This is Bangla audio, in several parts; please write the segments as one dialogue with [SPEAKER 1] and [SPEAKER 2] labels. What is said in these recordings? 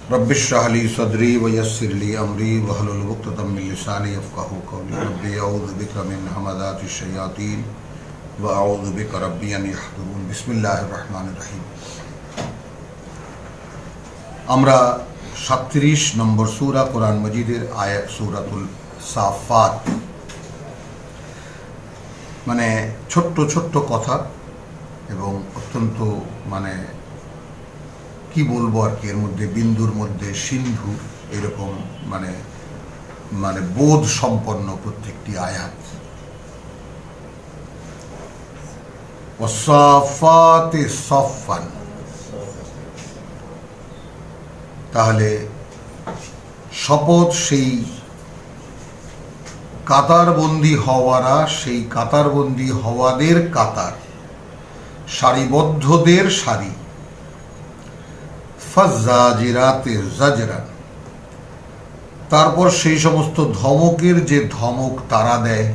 [SPEAKER 1] रब्बिश्रह ली सदरी वयस्सिर ली अमरी वहलुल उक़दतम मिन लिसानी यफ़क़हू क़ौली रब्बी अऊज़ु बिका मिन हमाज़ातिश शयातीन व अऊज़ु बिका रब्बी अन यहज़ुरून। बिस्मिल्लाहिर रहमानिर रहीम। আমরা 37 নম্বর সূরা কোরআন মজিদের আয়াত সূরাতুল সাফাত, মানে ছোট্ট ছোট্ট কথা এবং অত্যন্ত কি বলবো আর কি, এর মধ্যে বিন্দুর মধ্যে সিন্ধু এরকম বোধ সম্পন্ন প্রত্যেকটি আয়াত। ওয়াসাফাতি সফান, তাহলে শপথ সেই কাতারবন্দি হওয়ারা, সেই কাতারবন্দি হওয়াদের কাতার, সারিবদ্ধদের সারি। ফাজ্জাজিরাতে জাজরান, তারপর সেই সমস্ত ধমকের যে ধমক তারা দেয়।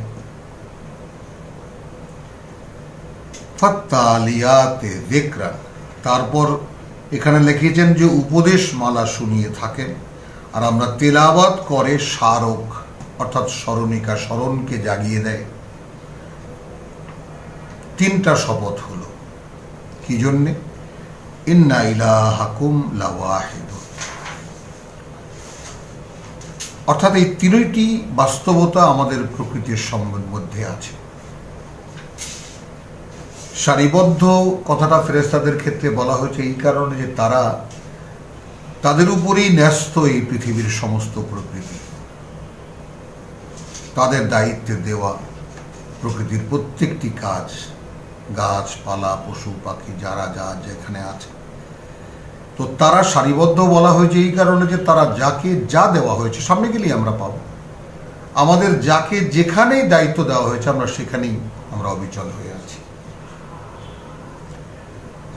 [SPEAKER 1] ফাত্তালিয়াতে যিকরান, তারপর এখানে লিখেছেন যে উপদেশ মালা শুনিয়ে থাকেন, আর আমরা তেলাওয়াত করে স্মারক অর্থাৎ স্মরণিকা, স্মরণকে জাগিয়ে দেয়। তিনটা শপথ হলো কি জন্যে? ইন্না ইলাহাকুম লাওয়াহিদ, অর্থাৎ এই তিনটি বাস্তবতা আমাদের প্রকৃতির মধ্যে আছে। সারিবদ্ধ কথাটা ফেরেশতাদের ক্ষেত্রে বলা হয়েছে এই কারণে যে তারা, তাদের উপরেই ন্যস্ত এই পৃথিবীর সমস্ত প্রকৃতি, তাদের দায়িত্বে দেওয়া প্রকৃতির প্রত্যেকটি কাজ, গাছপালা, পশু পাখি, যারা যা যেখানে আছে, তো তারা সারিবদ্ধ বলা হয়েছে এই কারণে যে তারা যাকে যা দেওয়া হয়েছে, সামনে গেলেই আমরা পাবো, আমাদের যাকে যেখানেই দায়িত্ব দেওয়া হয়েছে আমরা সেখানেই আমরা অবিচল হয়ে আছি।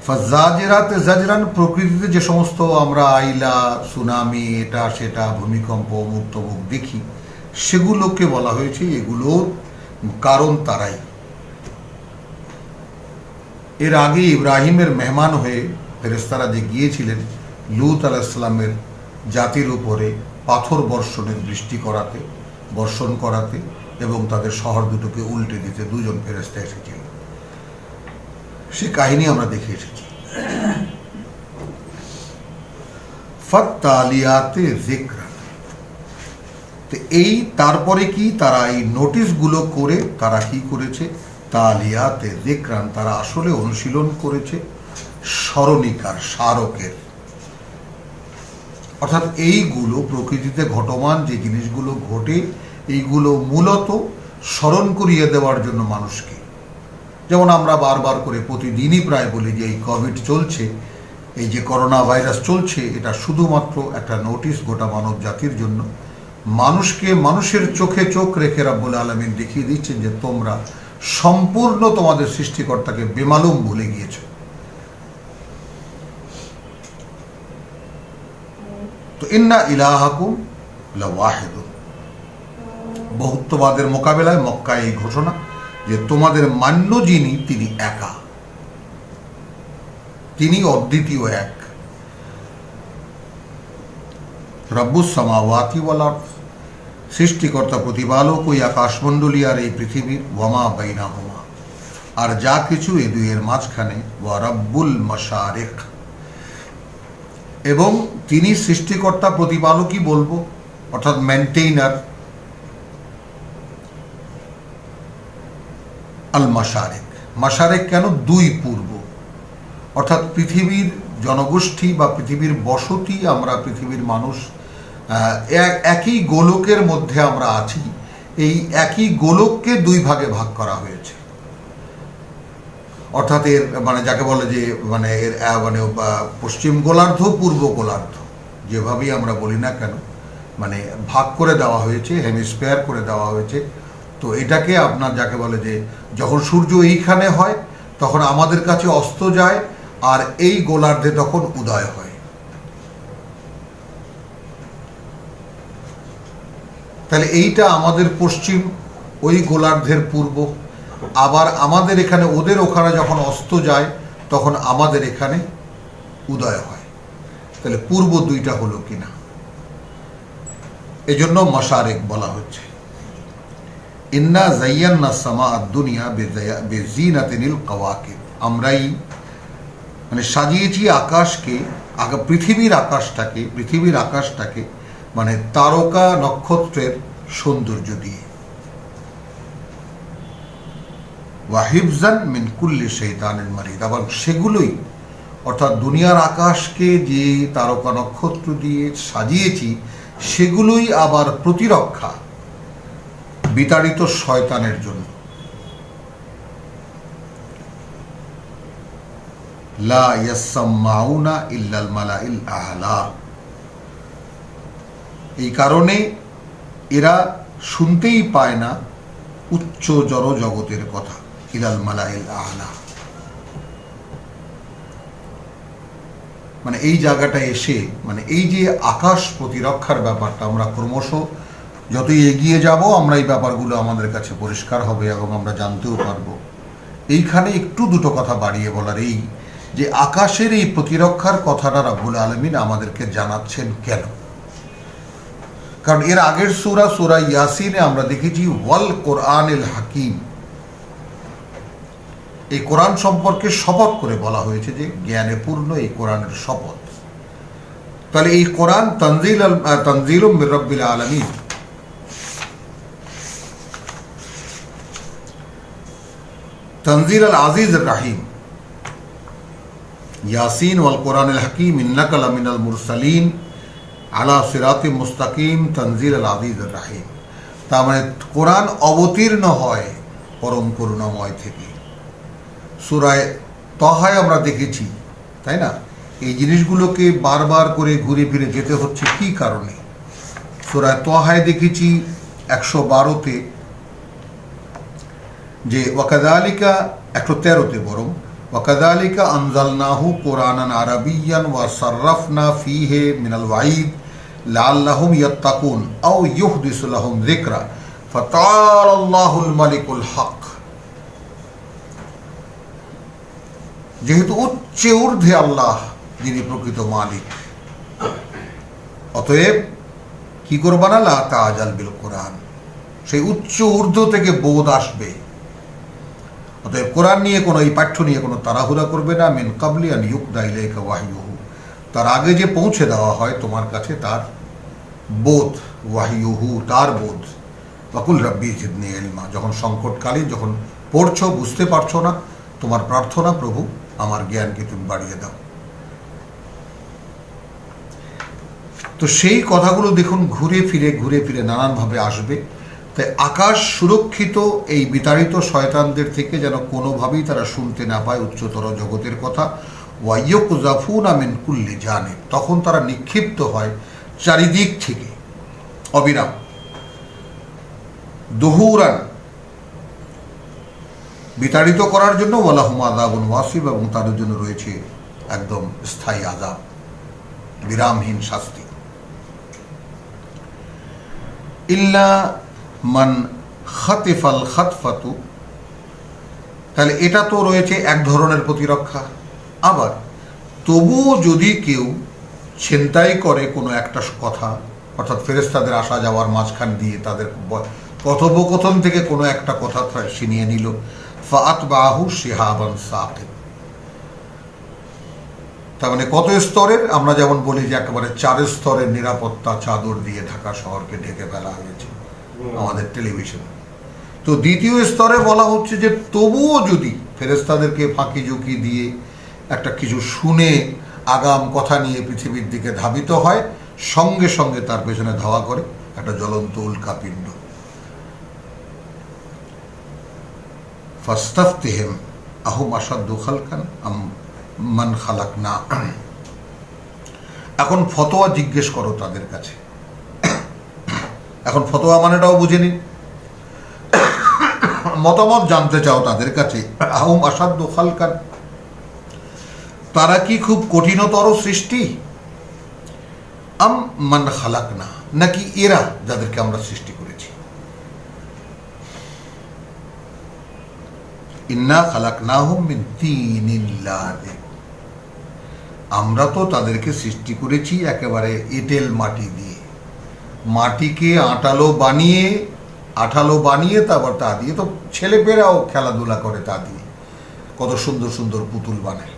[SPEAKER 1] ফাজ্জাজিরাতে জাজরান, প্রকৃতিতে যে সমস্ত আমরা আইলা, সুনামি, এটা সেটা, ভূমিকম্প, অমুক তমুক দেখি, সেগুলোকে বলা হয়েছে এগুলোর কারণ তারাই। এর আগে ইব্রাহিমের মেহমান হয়ে ফেরেশতারা যে গিয়েছিলেন লূত আলাইহিস সালামের জাতির উপরে পাথর বর্ষণ করাতে এবং তাদের শহর দুটোকে উল্টে দিতে দুজন ফেরেশতা এসেছিল, সে কাহিনী আমরা দেখে এসেছি। ফাত্তালিয়াতে যিকরান, তো এই তারপরে কি তারা এই নোটিশগুলো করে তারা কি করেছে? তালিয়াতে যিকরান, তারা আসলে অনুশীলন করেছে স্মরণিকার, স্মারকের। অর্থাৎ এইগুলো প্রকৃতিতে ঘটমান যে জিনিসগুলো ঘটে, এইগুলো মূলত স্মরণ করিয়ে দেওয়ার জন্য মানুষকে। যেমন আমরা বারবার করে প্রতিদিনই প্রায় বলি যে এই কোভিড চলছে, এই যে করোনা ভাইরাস চলছে, এটা শুধুমাত্র একটা নোটিশ গোটা মানব জাতির জন্য। মানুষকে মানুষের চোখে চোখ রেখে রাব্বুল আলামিন দেখিয়ে দিচ্ছেন যে তোমরা সম্পূর্ণ তোমাদের সৃষ্টিকর্তাকে বেমালুম ভুলে গিয়েছ। তো ইন্না ইলাহাকুম লাওয়াহিদ, বহুত্ববাদের মোকাবেলায় মক্কায় এই ঘোষণা যে তোমাদের মান্য যিনি তিনি একা, তিনি অদ্বিতীয় এক। রব্বুস সামাওয়াতি ওয়াল আরদ, সৃষ্টিকর্তা প্রতিপালক ওই আকাশমণ্ডলী আর এই পৃথিবীর, ওয়ামা বাইনাহুমা, আর যা কিছু এ দুইয়ের মাঝখানে, ওয়া রব্বুল মাশারিক, এবং তিনি সৃষ্টিকর্তা প্রতিপালকই বলবো, অর্থাৎ মেনটেইনার। আল মাশারিক, মাশারিক কেন? দুই পূর্ব, অর্থাৎ পৃথিবীর জনগোষ্ঠী বা পৃথিবীর বসতি, আমরা পৃথিবীর মানুষ একই গোলকের মধ্যে আমরা আছি। এই একই গোলককে দুই ভাগে ভাগ করা হয়েছে, অর্থাৎ এর যাকে বলে যে এর পশ্চিম গোলার্ধ, পূর্ব গোলার্ধ, যেভাবেই আমরা বলি না কেন, ভাগ করে দেওয়া হয়েছে, হেমিস্ফিয়ার করে দেওয়া হয়েছে। তো এটাকে আপনার যাকে বলে যে যখন সূর্য এইখানে হয় তখন আমাদের কাছে অস্ত যায়, আর এই গোলার্ধে তখন উদয় হয়। তাহলে এইটা আমাদের পশ্চিম, ওই গোলার্ধের পূর্ব, আবার আমাদের এখানে, ওদের ওখানে যখন অস্ত যায় তখন আমাদের এখানে উদয় হয়। তাহলে পূর্ব দুইটা হলো কিনা, এজন্য মাশারিক বলা হচ্ছে। ইন্না যায়্যানা সামা আদ-দুনিয়া বিযিনাতিনিল কাওয়াকিব, আমরাই মানে সাজিয়েছি আকাশকে, পৃথিবীর আকাশটাকে মানে তারকা নক্ষত্রের সৌন্দর্য দিয়ে। ওয়া হিফজান মিন কুল্লি শাইতানিন মারিদ, আবার সেগুলোই অর্থাৎ দুনিয়ার আকাশকে যে তারকা নক্ষত্র দিয়ে সাজিয়েছি সেগুলোই আবার প্রতিরক্ষা বিতাড়িত শয়তানের জন্য। লা ইয়াসমাউনা ইল্লাল মালাইল আ'লা, এই কারণে এরা শুনতেই পায় না উচ্চ জড় জগতের কথা, ইলাল মালাইল আ'লা। মানে এই জায়গাটায় এসে মানে এই যে আকাশ প্রতিরক্ষার ব্যাপারটা আমরা ক্রমশ যতই এগিয়ে যাব আমরা এই ব্যাপারগুলো আমাদের কাছে পরিষ্কার হবে এবং আমরা জানতেও পারবো। এইখানে একটু দুটো কথা বাড়িয়ে বলার, এই যে আকাশের এই প্রতিরক্ষার কথাটা রাব্বুল আলামিন আমাদেরকে জানাচ্ছেন কেন? কারণ এর আগের সূরা ইয়াসিনে আমরা দেখেছি ওয়াল কোরআনিল হাকিম, এই কোরআন সম্পর্কে শপথ করে বলা হয়েছে যে জ্ঞানে পূর্ণ এই কোরআনের শপথ। তাহলে এই কোরআন তানজিলুম মির রাব্বিল আলামিন, তানজিল আল আজিজ রাহিম। ইয়াসিন ওয়াল কোরআনিল হাকিম ইন্নাকা লামিনাল মুরসালিন আলা সিরাতিম মুস্তাকিম তানজিল আল আজিজ রাহিম। তার মানে কোরআন অবতীর্ণ হয় পরম করুণাময় থেকে। সূরা তাহায় আমরা দেখেছি, তাই না, এই জিনিসগুলোকে বারবার করে ঘুরে ফিরে যেতে হচ্ছে কি কারণে? সূরা তাহায় দেখেছি 112-তে যে ওয়াকাযালিকা, 113-তে বরং, ওয়াকাযালিকা আনজালনাহু কুরআনান আরাবিয়্যান ওয়া সাররাফনা ফীহি মিনাল ওয়াঈদ লাআল্লাহুম ইয়াত্তাকুন আও ইউহদিসু লাহুম যিকরা ফাতাআলাল্লাহুল মালিকুল হক। যেহেতু উচ্চে ঊর্ধ্বে আল্লাহ যিনি প্রকৃত মালিক, অতএব কি করবা না, লা তাআজাল বিল কোরআন, সেই উচ্চ ঊর্ধ্ব থেকে বোধ আসবে। অতএব কোরআন নিয়ে কোনো, এই পাঠ্য নিয়ে কোনো তাড়াহুড়া করবে না। মিন কাবলি আন ইউকদা ইলাইকা ওয়াহয়ুহু, তার আগে যে পৌঁছে দেওয়া হয় তোমার কাছে তার বোধ, ওয়াহয়ুহু তার বোধ। ওয়াকুল রাব্বি জিদনি ইলমা, যখন সংকটকালীন যখন পড়ছো বুঝতে পারছো না, তোমার প্রার্থনা প্রভু আমার জ্ঞানকে তুমি বাড়িয়ে দাও। তো সেই কথাগুলো দেখুন ঘুরে ফিরে নানানভাবে আসবে। তাই আকাশ সুরক্ষিত এই বিতাড়িত শয়তানদের থেকে যেন কোনোভাবেই তারা শুনতে না পায় উচ্চতর জগতের কথা। ওয়াইয়ুকযাফুনা মিন কুল্লি জানিব, তখন তারা নিক্ষিপ্ত হয় চারিদিক থেকে অবিরাম। দুহুরান, বিতাড়িত করার জন্য, ওয়ালাহুম আযাবুন ওয়াসিব, এবং তাদের জন্য রয়েছে একদম স্থায়ী আযাব, বিরামহীন শাস্তি। ইল্লা মান খাতিফাল খাতফাতু, তাহলে এটা তো রয়েছে এক ধরনের প্রতিরক্ষা। আবার তবুও যদি কেউ ছিনতাই করে কোনো একটা কথা, অর্থাৎ ফেরেশতাদের আসা যাওয়ার মাঝখান দিয়ে তাদের কথোপকথন থেকে কোনো একটা কথা ছিনিয়ে নিল, ফাআতবাহু শিহাবান সাকিব, তার মানে কত স্তরের, আমরা যেমন বলি যে একেবারে 4 স্তরের নিরাপত্তা চাদর দিয়ে ঢাকা শহরকে ঢেকে ফেলা হয়েছে আমাদের টেলিভিশনে। তো দ্বিতীয় স্তরে বলা হচ্ছে যে তবুও যদি ফেরেশতাদেরকে ফাঁকি ঝুঁকি দিয়ে একটা কিছু শুনে আগাম কথা নিয়ে পৃথিবীর দিকে ধাবিত হয়, সঙ্গে সঙ্গে তার পেছনে ধাওয়া করে একটা জ্বলন্ত উল্কাপিণ্ড। ফাস্তাফতিহিম আহুম আশাদ্দু খালকান আম মান খালাকনা, এখন ফতোয়া জিজ্ঞেস করো তাদের কাছে। এখন ফতোয়া মানেটাও বুঝে নিন, মতামত জানতে চাও তাদের কাছে। আহুম আশাদ্দু খালকান, তারা কি খুব কঠিনতর সৃষ্টি, আম মান খালাকনা, নাকি এরা যাদেরকে আমরা সৃষ্টি করেছি। ইন্না খালাকনাহুম মিন তিনিন লাযিব, আমরা তো তাদেরকে সৃষ্টি করেছি একেবারে এঁটেল মাটি দিয়ে, মাটিকে আঠালো বানিয়ে তারপর তা দিয়ে তো ছেলেপেরাও খেলাধুলা করে, তা দিয়ে কত সুন্দর সুন্দর পুতুল বানায়।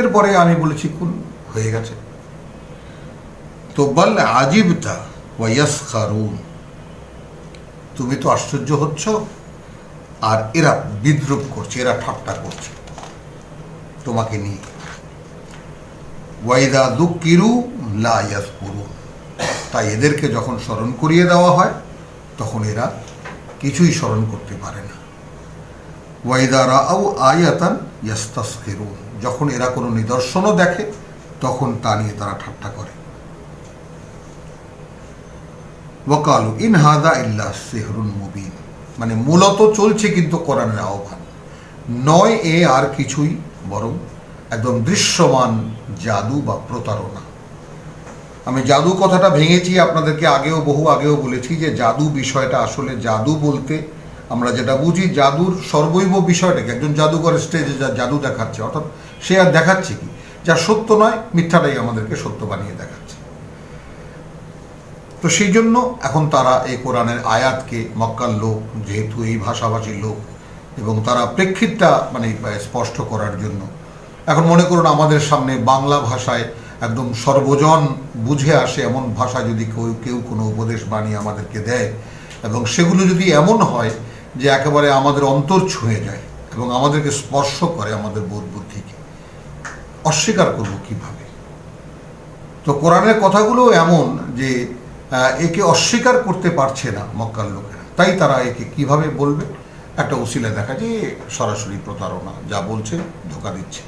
[SPEAKER 1] এরপরে আমি বলেছি কোন হয়ে গেছে, তো বল আজিবতা ওয়া ইয়াসখারুন, তুমি তো আশ্চর্য হচ্ছ আর এরা বিদ্রুপ করছে, এরা ঠাট্টা করছে তোমাকে নিয়ে। ওয়াইদা দুক্কিরু লা ইয়াযকুরুন, তাই এদেরকে যখন স্মরণ করিয়ে দেওয়া হয় তখন এরা কিছুই স্মরণ করতে পারে না। ওয়াইদা রাআউ আয়াতান ইয়াস্তাসখিরুন, যখন এরা কোনো নিদর্শনও দেখে তখন তা নিয়ে তারা ঠাট্টা করে। ওয়াকালু ইন হাযা ইল্লা সিহরুন মুবিন, মানে মূলত চলছে কিন্তু কোরআনের আহ্বান নয়, এ আর কিছুই, বরং একদম দৃশ্যমান জাদু বা প্রতারণা। আমি জাদু কথাটা ভেঙেছি আপনাদেরকে বহু আগেও বলেছি যে জাদু বিষয়টা আসলে, জাদু বলতে আমরা যেটা বুঝি, জাদুর সর্বৈব বিষয়টাকে, একজন জাদুকর স্টেজে যা জাদু দেখাচ্ছে, অর্থাৎ সে আর দেখাচ্ছে কি যা সত্য নয়, মিথ্যাটাই আমাদেরকে সত্য বানিয়ে দেখাচ্ছে। তো সেই জন্য এখন তারা এই কোরআনের আয়াতকে, মক্কার লোক যেহেতু এই ভাষাভাষীর লোক, এবং তারা প্রেক্ষিতটা মানে স্পষ্ট করার জন্য এখন মনে করুন আমাদের সামনে বাংলা ভাষায় একদম সর্বজন বুঝে আসে এমন ভাষা যদি কেউ কোনো উপদেশ বানিয়ে আমাদেরকে দেয়, এবং সেগুলো যদি এমন হয় যে একেবারে আমাদের অন্তর ছুঁয়ে যায় এবং আমাদেরকে স্পর্শ করে আমাদের বোধ বুদ্ধিকে, অস্বীকার করব কিভাবে? তো কোরআনের কথাগুলো এমন যে একে অস্বীকার করতে পারছে না মক্কার লোকেরা, তাই তারা একে কিভাবে বলবে? একটা উসিলা দেখা যে সরাসরি প্রতারণা, যা বলছে ধোঁকা দিচ্ছে।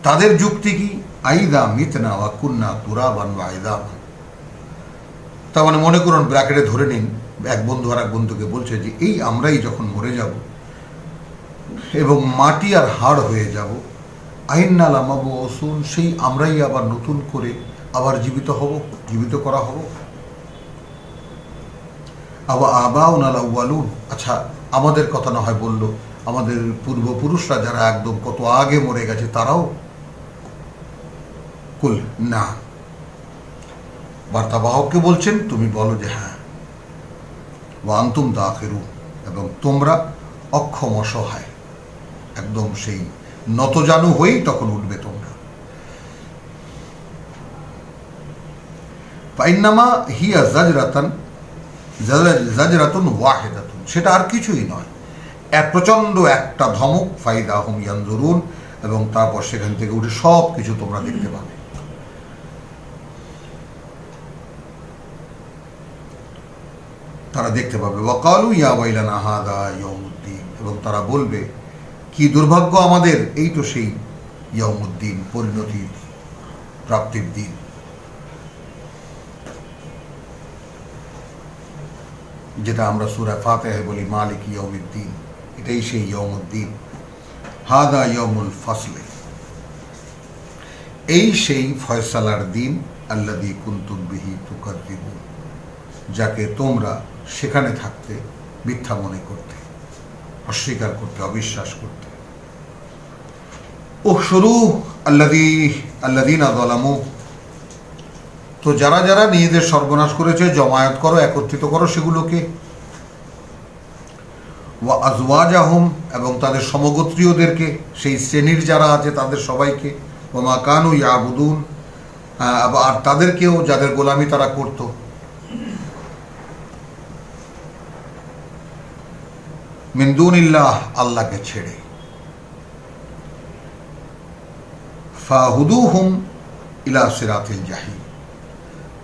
[SPEAKER 1] তাদের যুক্তি কি? আইদা মিতনা ওয়া কুন্না তুরাবান ওয়া আইদামান, তার মানে মনে করুন ব্র্যাকেটে ধরে নিন, এক বন্ধু আর এক বন্ধুকে বলছে যে এই আমরাই যখন মরে যাব এবং মাটি আর হাড় হয়ে যাব, আইন্না লামাবুসুন, সেই আমরাই আবার নতুন করে আবার জীবিত করা হব। আবার আবাউনা লাউয়ালুন, আচ্ছা আমাদের কথা না হয় বলল, আমাদের পূর্বপুরুষরা যারা একদম কত আগে মরে গেছে তারাও? কুল না, বার্তাবাহককে বলছেন তুমি বলো যে হ্যাঁ। ওয়া আনতুম দাখিরুন, এবং তোমরা অক্ষম অসহায়, একদম সেই নতজানু হয়েই তখন উঠবে তোমরা। ফাইন্নামা হিয়া জাজরাতুন ওয়াহিদাতুন, সেটা আর কিছুই নয়, এক প্রচণ্ড একটা ধমক। ফাইদা হুম ইয়ানজুরুন, এবং তারপর সেখান থেকে উঠে সব কিছু তোমরা দেখতে পাবে। তারা দেখতে পাবে। ওয়াকালু ইয়া ওয়াইলানা হাযা ইয়াউমুদ্দিন, এবং তারা বলবে কি দুর্ভাগ্য আমাদের, এই তো সেই ইয়াউমুদ্দিন, পরিণতির প্রাপ্তির দিন। যেটা আমরা সূরা ফাতিহায় বলি মালিক ইয়াউমিদ্দিন, এটাই সেই ইয়াউমুদ্দিন। হাদা ইয়াউমুল ফাসলে, এই সেই ফয়সালার দিন। আল্লাযী কুনতুম বিহি তুকাযযিবুন, যাকে তোমরা সেখানে থাকতে মিথ্যা মনে করতে, অস্বীকার করতে, অবিশ্বাস করতে। উহশুরু আল্লাযীনা যালামু, তো যারা যারা নিজেদের সর্বনাশ করেছে জমায়েত করো, একত্রিত করো সেগুলোকে। ওয়া আজওয়াজাহুম, এবং তাদের সমগোত্রীয়দেরকে, সেই শ্রেণীর যারা আছে তাদের সবাইকে। ওয়া মা কানু ইয়াবুদুন, আর তাদেরকেও যাদের গোলামি তারা করত। মিন দুনিল্লাহ, আল্লাহকে ছেড়ে। ফাহুদুহুম ইলা সিরাতিল জাহিম,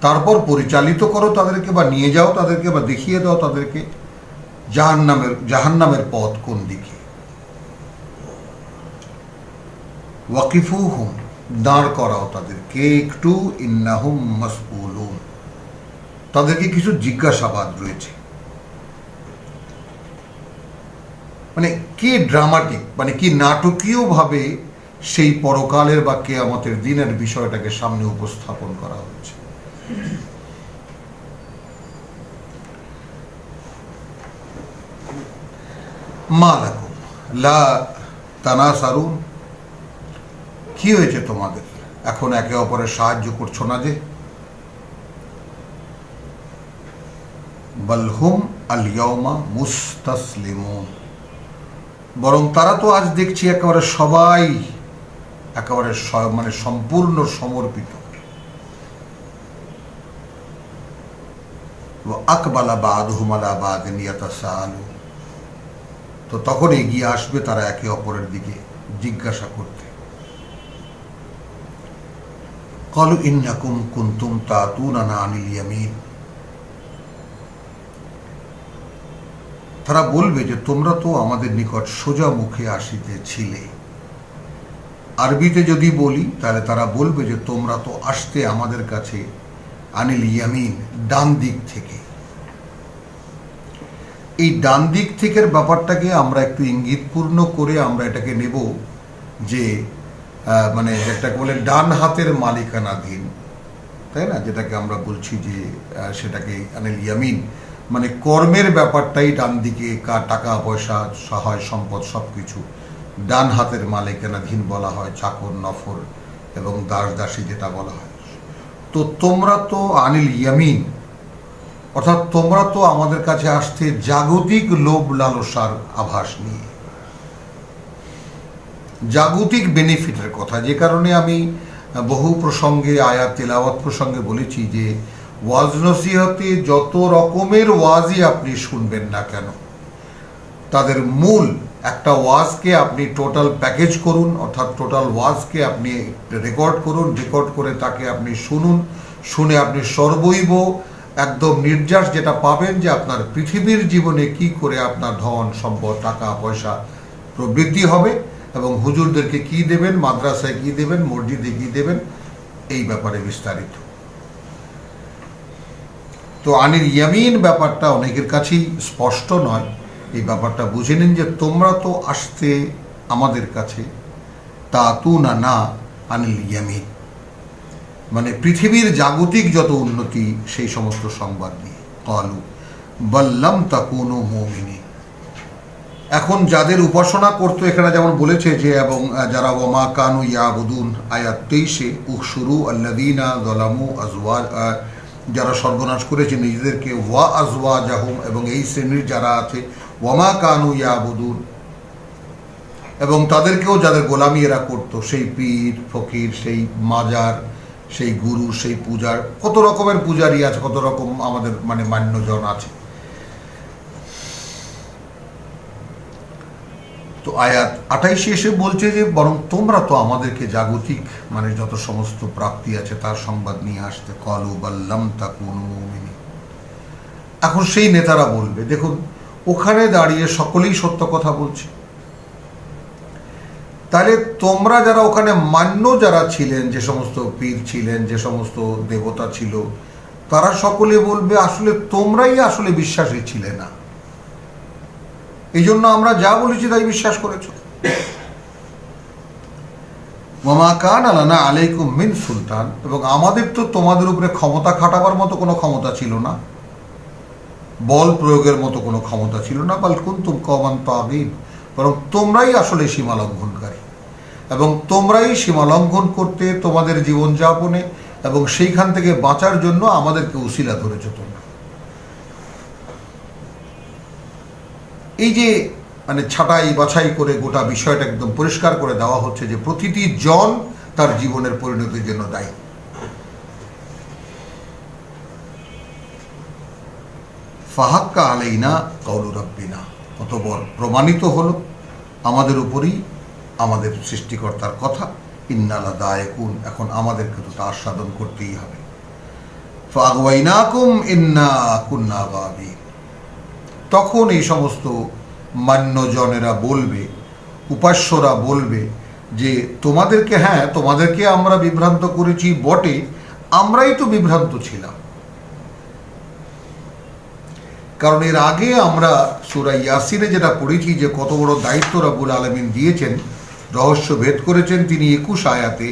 [SPEAKER 1] তারপর পরিচালিত করো তাদেরকে, বা নিয়ে যাও তাদেরকে, বা দেখিয়ে দাও তাদেরকে জাহান্নামের পথ কোন দিকে। ওয়াকিফুহুম, দাঁড় করাও তাদেরকে একটু। ইন্নাহুম মাসউলুন, তাদেরকে কিছু জিজ্ঞাসাবাদ রয়েছে। মানে কি ড্রামাটিক, মানে কি নাটকীয়ভাবে সেই পরকালের বা কিয়ামতের দিনের বিষয়টাকে সামনে উপস্থাপন করা হচ্ছে। মা লাকুম লা তানাসারুন, কি হয়েছে তোমাদের, এখন একে অপরের সাহায্য করছো না যে? বালহুম আল ইয়াউমা মুস্তাসলিমুন, বরং তারা তো আজ দেখছি একেবারে সবাই একেবারে মানে সম্পূর্ণ সমর্পিত। আকবালা বাদহুম আলা বাদিন ইয়াতাসাআলুন, তো তখন এগিয়ে আসবে তারা একে অপরের দিকে জিজ্ঞাসা করতে। ক্বালু ইন্নাকুম কুনতুম তাতুনানা আনিল ইয়ামিন, তারা বলবে যে তোমরা তো আমাদের নিকট সোজা মুখে আসিতেছিলে। আরবিতে যদি বলি তাহলে তারা বলবে যে তোমরা তো আসতে আমাদের কাছে আনিল ইয়ামিন, ডান দিক থেকে। এই ডান দিক থেকের ব্যাপারটাকে আমরা একটু ইঙ্গিতপূর্ণ করে আমরা এটাকে নেব যে মানে যেটাকে বলে ডান হাতের মালিকানাধীন, তাই না, যেটাকে আমরা বলছি যে সেটাকে আনিল ইয়ামিন, মানে কর্মের ব্যাপারটাই ডান দিকে, টাকা পয়সা সহায় সম্পদ সবকিছু ডান হাতের মালিকানাধীন বলা হয়, চাকর নফর এবং দাস দাসী যেটা বলা হয়। তো তোমরা তো আনিল ইয়ামিন, অর্থাৎ তোমরা তো আমাদের কাছে আসতে জাগতিক লোভ লালসার আভাস নিয়ে, জাগতিক বেনিফিটের কথা। যে কারণে আমি বহু প্রসঙ্গে আয়াত তেলাওয়াত প্রসঙ্গে বলেছি যে ওয়াজ নসিহতে যত রকমের ওয়াজই আপনি শুনবেন না কেন, তাদের মূল একটা ওয়াজকে আপনি টোটাল প্যাকেজ করুন, অর্থাৎ টোটাল ওয়াজকে আপনি রেকর্ড করুন, রেকর্ড করে তাকে আপনি শুনুন, শুনে আপনি সর্বৈব একদম নির্যাস যেটা পাবেন যে আপনার পৃথিবীর জীবনে কি করে আপনার ধন সম্পদ টাকা পয়সা প্রবৃদ্ধি হবে এবং হুজুরদেরকে কি দেবেন, মাদ্রাসায় কি দেবেন, মসজিদে কি দেবেন, এই ব্যাপারে বিস্তারিত। তো আনিল ইয়ামিন ব্যাপারটা অনেকের কাছেই স্পষ্ট নয়, এই ব্যাপারটা বুঝে নিন যে তোমরা তো আসতে আমাদের কাছে তাতুনা আনিল ইয়ামিন, মানে পৃথিবীর জাগতিক যত উন্নতি সেই সমস্ত সংবাদ নিয়ে। ক্বালু বাল লাম তাকুনু মুমিনিন, এখন যাদের উপাসনা করতো, এখানে যেমন বলেছে যে এবং যারা ওয়ামা কানু ইয়াবুদুন, আয়াত 23 উহশুরু আল্লাযীনা যালামু আজওয়াজ, যারা সর্বনাশ করেছে নিজেদেরকে, ওয়া আজওয়াজাহুম, এবং এই শ্রেণীর যারা আছে ওয়ামা কানু ইয়াবুদুন, এবং তাদেরকেও যাদের গোলামি এরা করতো, সেই পীর ফকির, সেই মাজার, সেই গুরু, সেই পূজার, কত রকমের পূজারি আছে, কত রকম আমাদের মানে মান্যজন আছে। তো আয়াত 28 এসে বলছে যে বরং তোমরা তো আমাদেরকে জাগতিক মানে যত সমস্ত প্রাপ্তি আছে তার সংবাদ নিয়ে আসতে। ক্বালু বাল লাম তাকুনু মুমিনিন, এখন সেই নেতারা বলবে, দেখুন ওখানে দাঁড়িয়ে সকলেই সত্য কথা বলছে, তাহলে তোমরা যারা ওখানে মান্য যারা ছিলেন, যে সমস্ত পীর ছিলেন, যে সমস্ত দেবতা ছিল, তারা সকলে বলবে আসলে তোমরাই আসলে বিশ্বাসী ছিলে না, এই জন্য আমরা যা বলেছি তাই বিশ্বাস করেছ। ওয়ামা কানা লানা আলাইকুম মিন সুলতান, এবং আমাদের তো তোমাদের উপরে ক্ষমতা খাটাবার মতো কোনো ক্ষমতা ছিল না, বল প্রয়োগের মতো কোনো ক্ষমতা ছিল না। বাল কুনতুম কওমান তাগীন, বরং তোমরাই আসলে সীমা লঙ্ঘনকারী, এবং তোমরাই সীমা লঙ্ঘন করতে তোমাদের জীবনযাপনে এবং সেইখান থেকে বাঁচার জন্য আমাদেরকে উসিলা ধরেছ তোমরা। এই যে মানে ছাঁটাই বাছাই করে গোটা বিষয়টা একদম পরিষ্কার করে দেওয়া হচ্ছে যে প্রতিটি জন তার জীবনের পরিণতির জন্য দায়ী। ফাহাক্কা আলাইনা কাউলু রাব্বিনা, অতঃপর প্রমাণিত হলো আমাদের উপরই আমাদের সৃষ্টিকর্তার কথা, ইন্নালা দায়কুন, এখন আমাদেরকে তো তা আস্বাদন করতেই হবে। ফাগওয়াইনাকুম ইন্না কুন্না গাবিন, তখন এই সমস্ত মান্যজনেরা বলবে, উপাস্যরা বলবে যে তোমাদেরকে, হ্যাঁ তোমাদেরকে আমরা বিভ্রান্ত করেছি বটে, আমরাই তো বিভ্রান্ত ছিলাম। কারণ এর আগে আমরা সূরা ইয়াসিনে যেটা পড়েছি যে কত বড় দায়িত্ব রব্বুল আলামিন দিয়েছেন, রহস্য ভেদ করেছেন তিনি 21 আয়াতে,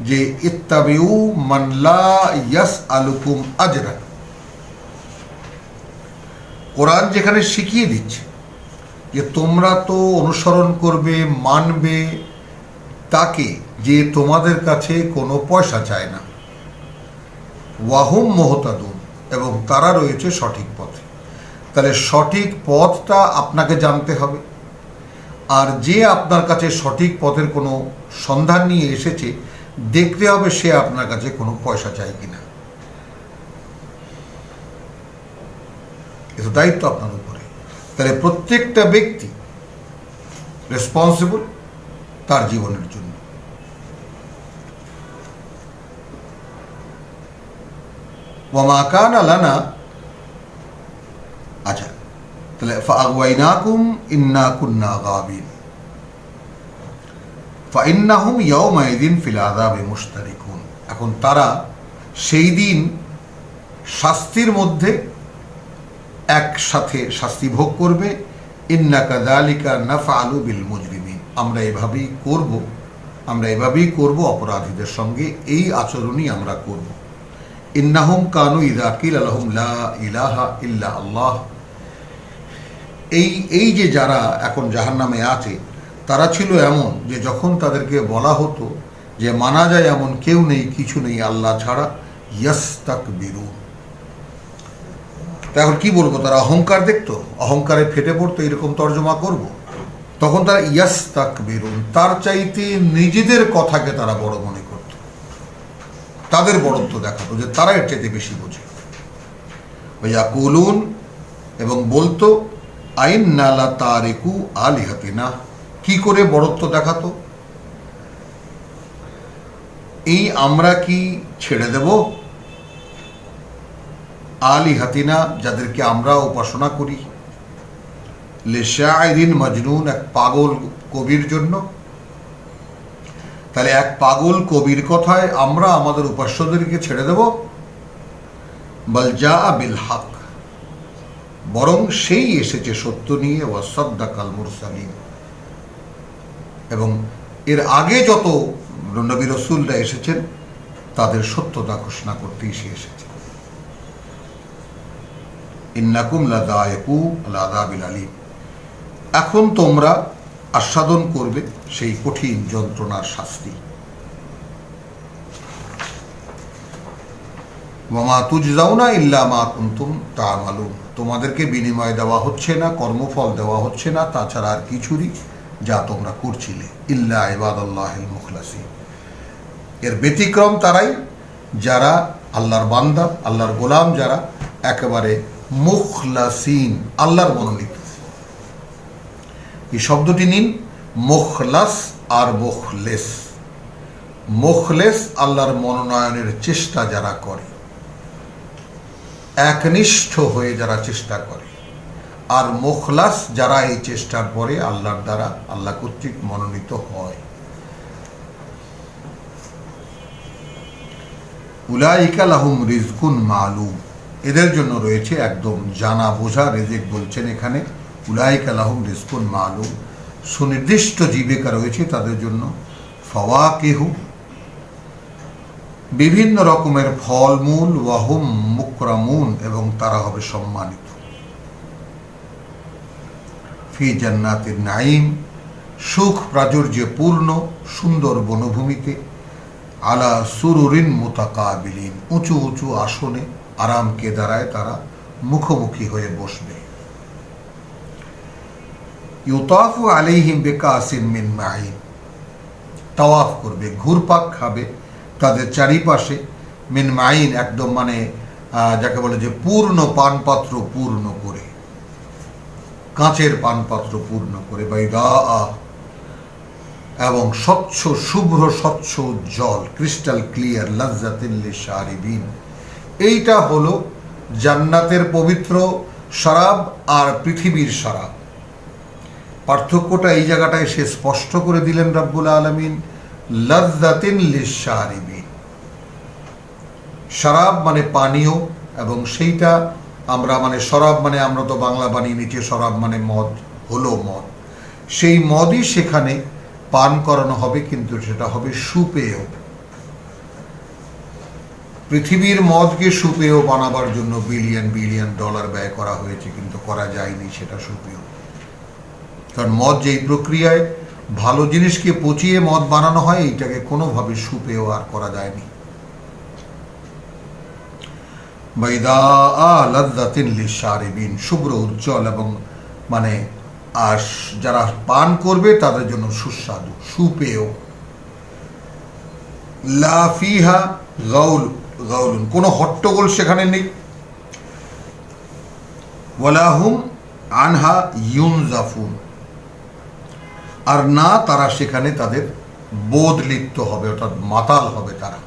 [SPEAKER 1] যে ইত্তাবিউ মান লা ইয়াসআলুকুম আজরান। কোরআন যেখানে শিখিয়ে দিচ্ছে যে তোমরা তো অনুসরণ করবে, মানবে তাকে যে তোমাদের কাছে কোনো পয়সা চায় না, ওয়াহুম মুহতাদুন, এবং তারা রয়েছে সঠিক পথে। তাহলে সঠিক পথটা আপনাকে জানতে হবে, আর যে আপনার কাছে সঠিক পথের কোনো সন্ধান নিয়ে এসেছে দেখতে হবে সে আপনার কাছে কোনো পয়সা চায় কিনা। এটা দায়িত্ব আপনার উপরে। তাহলে প্রত্যেকটা ব্যক্তি রেসপন্সিবল তার জীবনের জন্য। ওয়ামা কানা লানা, আচ্ছা, তাহলে ফাআগওয়াইনাকুম ইন্না কুন্না গাবিন ফাইন্নাহুম ইয়াওমাইযিন ফিল আযাবি মুশতারিকুন। এখন তারা সেই দিন শাস্তির মধ্যে একসাথে শাস্তি ভোগ করবে। ইন্না কাযালিকা নাফআলু বিল মুজরিমিন, আমরা এভাবেই করব অপরাধীদের সঙ্গে, এই আচরণই আমরা করব। ইন্নাহুম কানু ইযা কিলা লাহুম লা ইলাহা ইল্লা আল্লাহ, এই যে যারা এখন জাহান্নামে আছে তারা ছিল এমন যে যখন তাদেরকে বলা হতো যে মানা যায় এমন কেউ নেই, কিছু নেই আল্লাহ ছাড়া, ইয়াস্তাকবিরুন, এখন কি বলবো, তারা অহংকার দেখতো, অহংকারে ফেটে পড়তো, এরকম তর্জমা করব। তখন তারা ইয়াস্তাকবিরুন, তার চাইতে নিজেদের কথাকে তারা বড় মনে করত, তাদের বড়ত্ব দেখাতো যে তারা এর চাইতে বেশি বোঝে। ইয়াকুলুন, এবং বলতো আইন্না লা তারিকু আলিহাতিনা, কি করে বড়ত্ব দেখাতো, এই আমরা কি ছেড়ে দেব আলিহাতিনা, যাদেরকে আমরা উপাসনা করি, লিশাইরিন মাজনুন, এক পাগল কবির জন্য। তাহলে এক পাগল কবির কথায় আমরা আমাদের উপাস্যদেরকে ছেড়ে দেব? বাল জাআ বিল হক, বরং সেই এসেছে সত্য নিয়ে, ওয়াসাদ্দাকাল মুরসালিন, এবং এর আগে যত নবী রাসূলরা এসেছেন তাদের সত্যতা ঘোষণা করতেই সে এসেছে। ইন্নাকুম লাযায়িকু আল আযাবিল আলীম, এখন তোমরা আস্বাদন করবে সেই কঠিন যন্ত্রণার শাস্তি। ওয়ামা তুজজাউনা ইল্লা মা কুনতুম তা'মালুন, তোমাদেরকে বিনিময় দেওয়া হচ্ছে না, কর্মফল দেওয়া হচ্ছে না তাছাড়া আর কিছুরই যা তোমরা করছিলে। ইল্লা ইবাদাল্লাহিল মুখলাসিন, এর ব্যতিক্রম তারাই যারা আল্লাহর বান্দা, আল্লাহর গোলাম, যারা একেবারে মুখলাসিন, আল্লাহর মনোনীত। এই শব্দটি নিন, মুখলাস আর মুখলেস। মুখলেস আল্লাহর মনোনয়নের চেষ্টা যারা করে, একনিষ্ঠ হয়ে যারা চেষ্টা করে, আর মুখলাস যারা এই চেষ্টার পরে আল্লাহর দ্বারা, আল্লাহ কর্তৃক মনোনীত হয়। উলাইকা লাহুম রিজকুন মালুম, এদের জন্য রয়েছে একদম জানা বোঝা রিজিক। বলছেন এখানে উলাইকা লাহুম রিজকুন মালুম, সুনির্দিষ্ট জীবিকা রয়েছে তাদের জন্য। ফাওয়াকিহু, বিভিন্ন রকমের ফলমূল, ওয়াহুম মুকরামুন, এবং তারা হবে সম্মানিত। ফি জান্নাতিন নাঈম, সুখ প্রাচুর্যে পূর্ণ সুন্দর বনভূমিতে। আলা সুরুরিন মুতাকাবিলিন, উঁচু উঁচু আসনে আরাম কেদারায় তারা মুখোমুখি হয়ে বসবে। ইউতাফু আলাইহিম বিকাসিন মিন মাঈন, তাওয়াফ করবে, ঘুরপাক খাবে তাদের চারিপাশে। মিন মাঈন, একদম মানে যাকে বলে যে পূর্ণ পানপাত্র পূর্ণ করে, কাঁচের পানপাত্র পূর্ণ করে। বাইদা, এবং স্বচ্ছ শুভ্র স্বচ্ছ জল, ক্রিস্টাল ক্লিয়ার। লাজ্জাতিল লিশারিবিন, এইটা হলো জান্নাতের পবিত্র শরাব আর পৃথিবীর শরাব। পার্থক্যটা এই জায়গাটায় সে স্পষ্ট করে দিলেন রব্বুল আলামিন। লাজ্জাতিন লিশারিবিন, শরাব মানে পানীয়, এবং সেইটা আমরা মানে শরাব মানে আমরা তো বাংলা বানিয়ে নিচ্ছি, শরাব মানে মদ, হলো মদ। সেই মদই সেখানে পান করানো হবে, কিন্তু সেটা হবে সুপেয়। পৃথিবীর মদকে সুপেয় বানাবার জন্য বিলিয়ন বিলিয়ন ডলার ব্যয় করা হয়েছে, কিন্তু করা যায়নি সেটা সুপেয়। কারণ মদ যেই প্রক্রিয়ায় ভালো জিনিসকে পচিয়ে মদ বানানো হয়, এইটাকে কোনোভাবে সুপেয় আর করা যায়নি। বাইদাআ লাযযাতিন লিশারিবিন, শুভ্র উজ্জ্বল এবং মানে আর যারা পান করবে তাদের জন্য সুস্বাদু সুপেয়। লা ফিহা গাউলুন, কোনো হট্টগোল সেখানে নেই। ওয়ালা হুম আনহা ইউনজাফুন, আর না তারা সেখানে তাদের বোধ লিপ্ত হবে, অর্থাৎ মাতাল হবে তারা।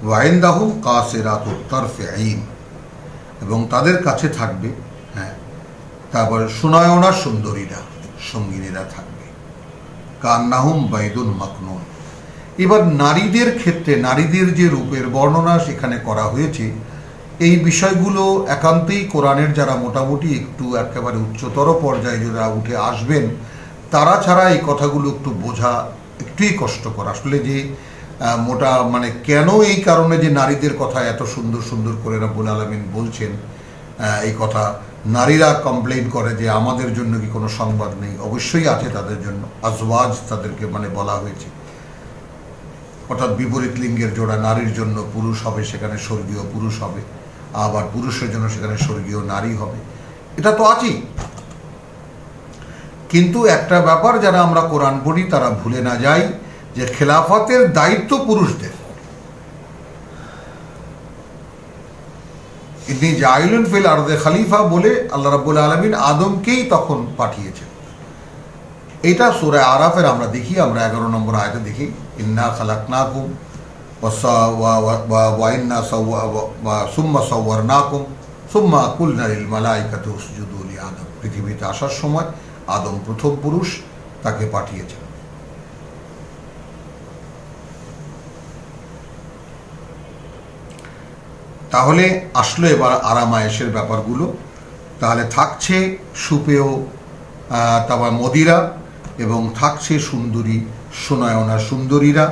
[SPEAKER 1] ওয়াইন্দাহুম কাসিরাতুত তারফি আইন, এবং তাদের কাছে থাকবে, হ্যাঁ, তারপরে সুনয়না সুন্দরীরা, সঙ্গিনীরা থাকবে। কান্নাহুম বাইদুন মাকনুন। এবার নারীদের ক্ষেত্রে নারীদের যে রূপের বর্ণনা সেখানে করা হয়েছে, এই বিষয়গুলো একান্তই কোরআনের যারা মোটামুটি একটু একেবারে উচ্চতর পর্যায়ে যারা উঠে আসবেন তারা ছাড়া এই কথাগুলো একটু বোঝা একটুই কষ্টকর। আসলে যে মোটা মানে কেন এই কারণে যে নারীদের কথা এত সুন্দর সুন্দর করে রব্বুল আলামিন বলছেন, এই কথা নারীরা কমপ্লেইন করে যে আমাদের জন্য কি কোনো সংবাদ নেই? অবশ্যই আছে তাদের জন্য। আজওয়াজ তাদেরকে মানে বলা হয়েছে, অর্থাৎ বিপরীত লিঙ্গের জোড়া, নারীর জন্য পুরুষ হবে, সেখানে স্বর্গীয় পুরুষ হবে, আবার পুরুষের জন্য সেখানে স্বর্গীয় নারী হবে, এটা তো আছেই। কিন্তু একটা ব্যাপার যারা আমরা কোরআন পড়ি তারা ভুলে না যাই যে খেলাফতের দায়িত্ব পুরুষদের। ইন্নী জাইলুন ফিল আরদে খলিফা বলে আল্লাহ রাব্বুল আলামিন আদমকেই তখন পাঠিয়েছেন। এটা সূরা আরাফের আমরা দেখি, আমরা 11 নম্বর আয়াতে দেখি, ইন্না খালাকনাকুম ওয়া ইন্না সুম্মা সাওয়ারনাকুম সুম্মা কুলনা লিল মালাইকাতি উসজুদু লি আদম। পৃথিবীতে আসার সময় আদম প্রথম পুরুষ, তাকে পাঠিয়েছেন। তাহলে আসলো এবার আরামায়েশের ব্যাপারগুলো। তাহলে থাকছে সুপেয় তারপর মদিরা, এবং থাকছে সুন্দরী সুনয়না সুন্দরীরা,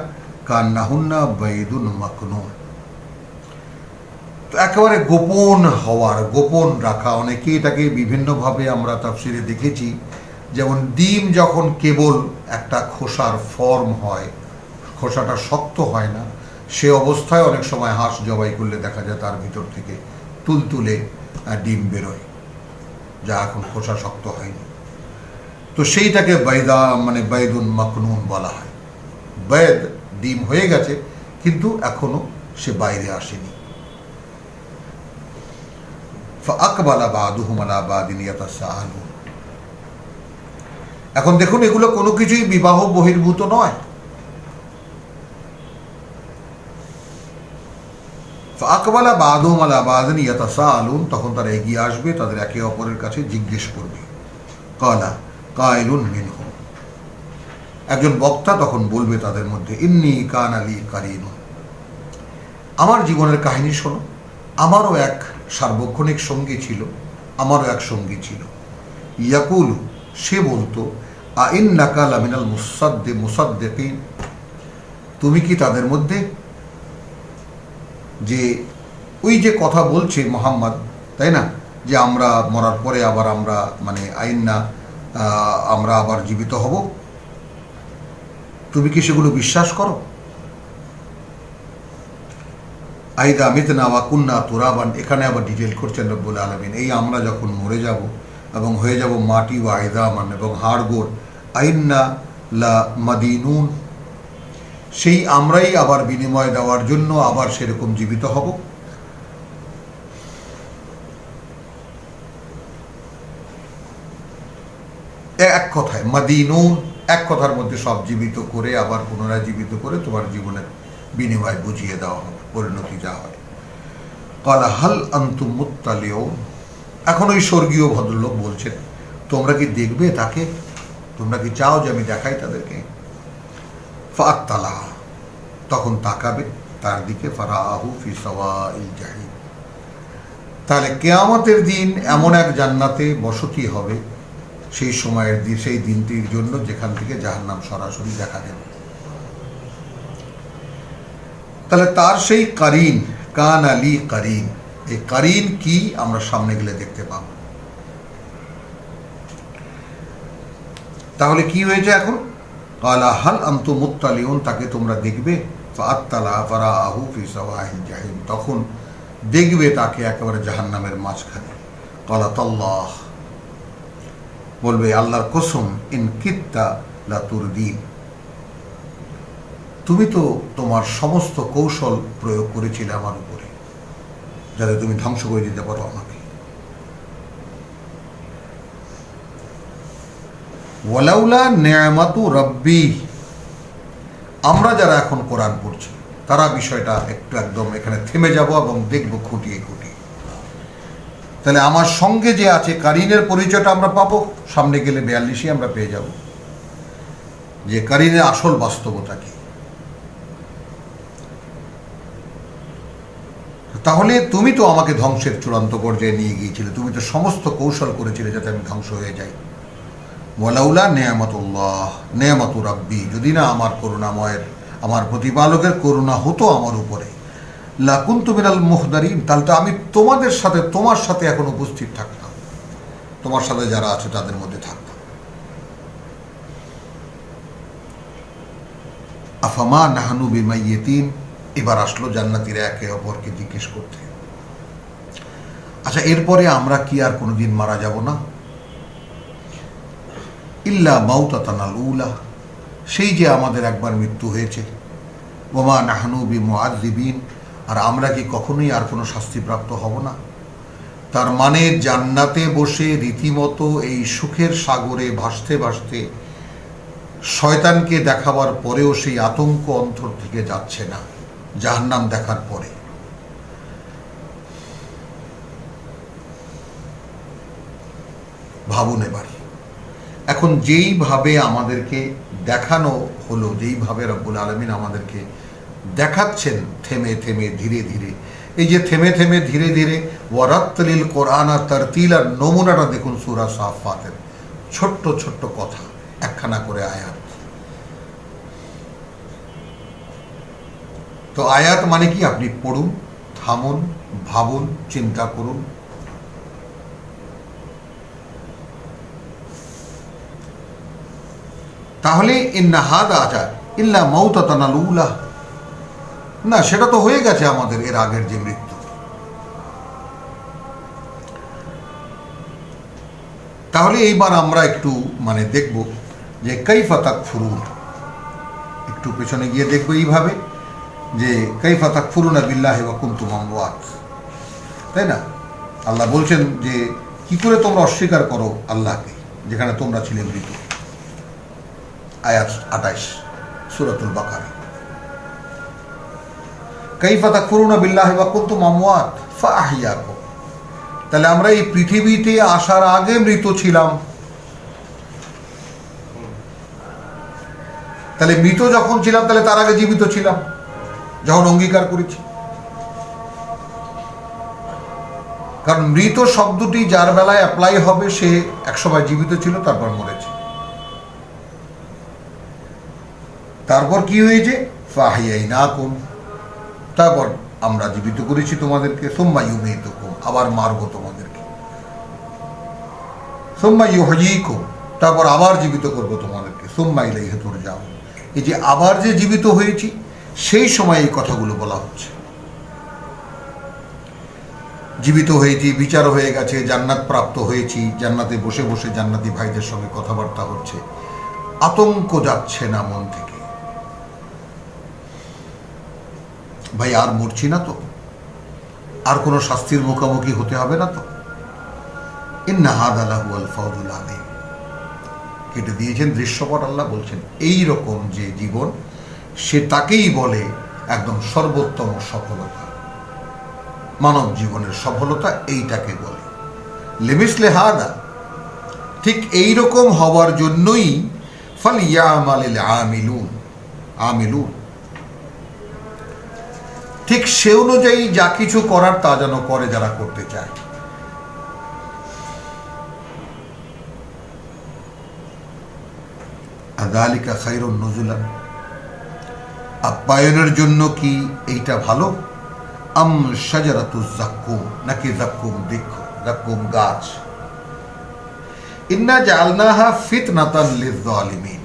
[SPEAKER 1] কান্নাহুন্না বাইদুন মাকনুন। তো একেবারে গোপন হওয়ার, গোপন রাখা, অনেকে এটাকে বিভিন্নভাবে আমরা তাফসিরে দেখেছি। যেমন ডিম যখন কেবল একটা খোসার ফর্ম হয়, খোসাটা শক্ত হয় না, সে অবস্থায় অনেক সময় হাঁস জবাই করলে দেখা যায় তার ভিতর থেকে তুলতুলে ডিম বেরোয়, যা এখন খোসা শক্ত হয়নি। তো সেইটাকে বাইদা মানে বাইদুন মাকনুন বলা হয়। বাইদ ডিম হয়ে গেছে কিন্তু এখনো সে বাইরে আসেনি। ফাআকবালা বাদুহুম আলা বাদিন ইয়াতাসাআলুন। এখন দেখুন, এগুলো কোনো কিছুই বিবাহ বহির্ভূত নয়। ফাআকবালা বাদুহুম আলা বাদিন ইয়াতাসাআলুন, তখন তারা এগিয়ে আসবে, তাদের একে অপরের কাছে জিজ্ঞেস করবে। কালা কাইলুন মিনহুম, একজন বক্তা তখন বলবে তাদের মধ্যে, ইন্নী কান আলী কারিনুন, আমার জীবনের কাহিনী শোনো, আমারও এক সার্বক্ষণিক সঙ্গী ছিল, আমারও এক সঙ্গী ছিল। ইয়াকুলু, সে বলতো, আইন্নাকা লামিনাল মুসাদ্দিকিন, তুমি কি তাদের মধ্যে যে ওই যে কথা বলছে মোহাম্মদ, তাই না, যে আমরা মরার পরে আবার আমরা মানে আইন্না আমরা আবার জীবিত হব, তুমি কি সেগুলো বিশ্বাস করো? আইদা মিতনা ওয়া কুন্না তুরাবান, এখানে আবার ডিটেল করছেন রব্বুল আলামিন, এই আমরা যখন মরে যাব এবং হয়ে যাব মাটি ওয়া আইদামান এবং হাড়গোড়, আইন্না লা মাদিনুন, সেই আমরাই আবার বিনিময় দেওয়ার জন্য আবার সেরকম জীবিত হব। এক কথায় মাদিনুন, এক কথার মধ্যে সব জীবিত করে আবার পুনরায় জীবিত করে তোমার জীবনের বিনিময় বুঝিয়ে দেওয়া হবে, পরিণতি যা হয়। ক্বালা হাল আনতুম মুত্তালিউন, এখন ওই স্বর্গীয় ভদ্রলোক বলছেন, তোমরা কি দেখবে তাকে? তোমরা কি চাও যে আমি দেখাই তাদেরকে? ফাআত্তালা, তখন তাকাবে তার দিকে, ফারাআহু ফি সাওয়াইল জাহিম, তাহলে কিয়ামতের দিন এমন এক জান্নাতে বসতি হবে সেই সময়ের সেই দিনটির জন্য যেখান থেকে জাহান্নাম সরাসরি দেখা যাবে। তাহলে তার সেই কারিন, কান আলী কারিন, এই কারিন কি আমরা সামনে গেলে দেখতে পাব। তাহলে কি হয়েছে এখন? ক্বালা হাল আনতুম মুত্তালিউন, তাকে তোমরা দেখবে? ফাআত্তালা ফারাআহু ফি সাওয়াহিল জাহিম, তখন দেখবে তাকে একেবারে জাহান্নামের মাঝখানে। ক্বালা তাল্লাহ, বলবে আল্লাহর কসম, ইন কিত্তা লা তুরদিন, তুমি তো তোমার সমস্ত কৌশল প্রয়োগ করেছিলে আমার উপরে, যাতে তুমি ধ্বংস করে দিতে পারো আমাকে। ওয়ালাউলা নিয়ামাতু রাব্বি, আমরা যারা এখন কোরআন পড়ছি তারা বিষয়টা একটু একদম এখানে থেমে যাব এবং দেখব খুঁটিয়ে খুঁটিয়ে। তাহলে আমার সঙ্গে যে আছে কারিনের পরিচয়টা আমরা পাবো, সামনে গেলে 42 আমরা পেয়ে যাব যে কারিনের আসল বাস্তবতা কি। তাহলে তুমি তো আমাকে ধ্বংসের চূড়ান্ত পর্যায়ে নিয়ে গিয়েছিলে, তুমি তো সমস্ত কৌশল করেছিলে যাতে আমি ধ্বংস হয়ে যাই। ওয়ালাউলা নিয়ামাতুল্লাহ নিয়ামাতু রাব্বি, যদি না আমার করুণাময়ের, আমার প্রতিপালকের করুণা হতো আমার উপরে, লাকুনতু মিনাল মুহদারিন, তাহলে তো আমি তোমাদের সাথে, তোমার সাথে এখন উপস্থিত থাকতাম, তোমার সাথে যারা আছে তাদের মধ্যে থাকতাম। আফামা নাহনু বিমাইয়িতিন, এবার আসলো জান্নাতীরা একে অপরকে জিজ্ঞেস করতে, আচ্ছা এরপরে আমরা কি আর কোনোদিন মারা যাব না? ইল্লা মাউতাতানাল উলা, সেই যে আমাদের একবার মৃত্যু হয়েছে। ওমা নাহনু বিমুআযযিবিন, আর আমরা কি কখনোই আর কোনো শাস্তিপ্রাপ্ত হব না? তার মানে জান্নাতে বসে রীতিমতো এই সুখের সাগরে ভাসতে ভাসতে শয়তানকে দেখাবার পরেও সেই আতঙ্ক অন্তর থেকে যাচ্ছে না জাহান্নাম দেখার পরে। ভাবুন এবার, এখন যেইভাবে আমাদেরকে দেখানো হলো, যেইভাবে রব্বুল আলামিন আমাদেরকে দেখাচ্ছেন থেমে থেমে ধীরে ধীরে, এই যে থেমে থেমে ধীরে ধীরে ওয়ারাত্তিলিল কোরআনা তারতিলার নমুনাটা দেখুন সূরা সাফফাতের, ছোট্ট ছোট্ট কথা, একখানা করে আয়াত। তো আয়াত মানে কি? আপনি পড়ুন, থামুন, ভাবুন, চিন্তা করুন। তাহলে ইন্না হাদা আজা ইল্লা মাউতাতানাল উলা, না সেটা তো হয়ে গেছে আমাদের এর আগের যে মৃত্যু। তাহলে এইবার আমরা একটু মানে দেখব যে কাইফা তাকফুরুন, একটু পেছনে গিয়ে দেখবো এইভাবে যে কাইফা তাকফুরুনা বিল্লাহি ওয়া কুনতুম আমওয়াত, তাই না? আল্লাহ বলছেন যে কি করে তোমরা অস্বীকার করো আল্লাহকে যেখানে তোমরা ছিলে মৃত। আয়াত 28 সূরাতুল বাকারা। কাইফা তাকফুরুনা বিল্লাহি ওয়া কুনতুম আমওয়াত ফাআহইয়াকুম, তাহলে আমরা এই পৃথিবীতে আসার আগে মৃত ছিলাম। তাহলে মৃত যখন ছিলাম তাহলে তার আগে জীবিত ছিলাম যখন অঙ্গীকার করেছি। কারণ মৃত শব্দটি যার বেলায় অ্যাপ্লাই হবে সে একসময় জীবিত ছিল, তারপর মরেছে। তারপর কি হয়েছে? ফাহিয়াইনাকুম, তারপর আমরা জীবিত করেছি তোমাদেরকে। সুম্মা ইউমীতুকুম, আবার মারবো তোমাদেরকে। সুম্মা ইউহয়ীকুম, তারপর আবার জীবিত করবো তোমাদেরকে। সুম্মা ইলাইহি তুরজাউন, এই যে আবার যে জীবিত হয়েছি সেই সময় এই কথাগুলো বলা হচ্ছে। জীবিত হয়েছি, বিচার হয়ে গেছে, জান্নাত প্রাপ্ত হয়েছি, জান্নাতে বসে বসে জান্নাতি ভাইদের সঙ্গে কথাবার্তা হচ্ছে, আতঙ্ক যাচ্ছে না মন থেকে। ভাই আর মরছি না তো, আর কোনো শাস্তির মুখোমুখি হতে হবে না তো। ইন্না হাযা লাহুয়াল ফাওজুল আযীম, কেটে দিয়েছেন দৃশ্যপট। আল্লাহ বলছেন এই রকম যে জীবন, সে তাকেই বলে একদম সর্বোত্তম সফলতা। মানব জীবনের সফলতা এইটাকে বলে। লিমিসলে হাদা, ঠিক এই রকম হওয়ার জন্যই ফালইয়ামালিল আমিলুন, ঠিক সে অনুযায়ী যা কিছু করার তা যেন করে যারা করতে চায়। আযালিকা খায়রুন নুজুলান, আপ্যায়নের জন্য কি এইটা ভালো? আম শাজারাতুজ যাক্কুম, নাকি যাক্কুম বৃক্ষ, যাক্কুম গাছ। ইন্না জাআলনাহা ফিতনাতান লিয-যালিমিন।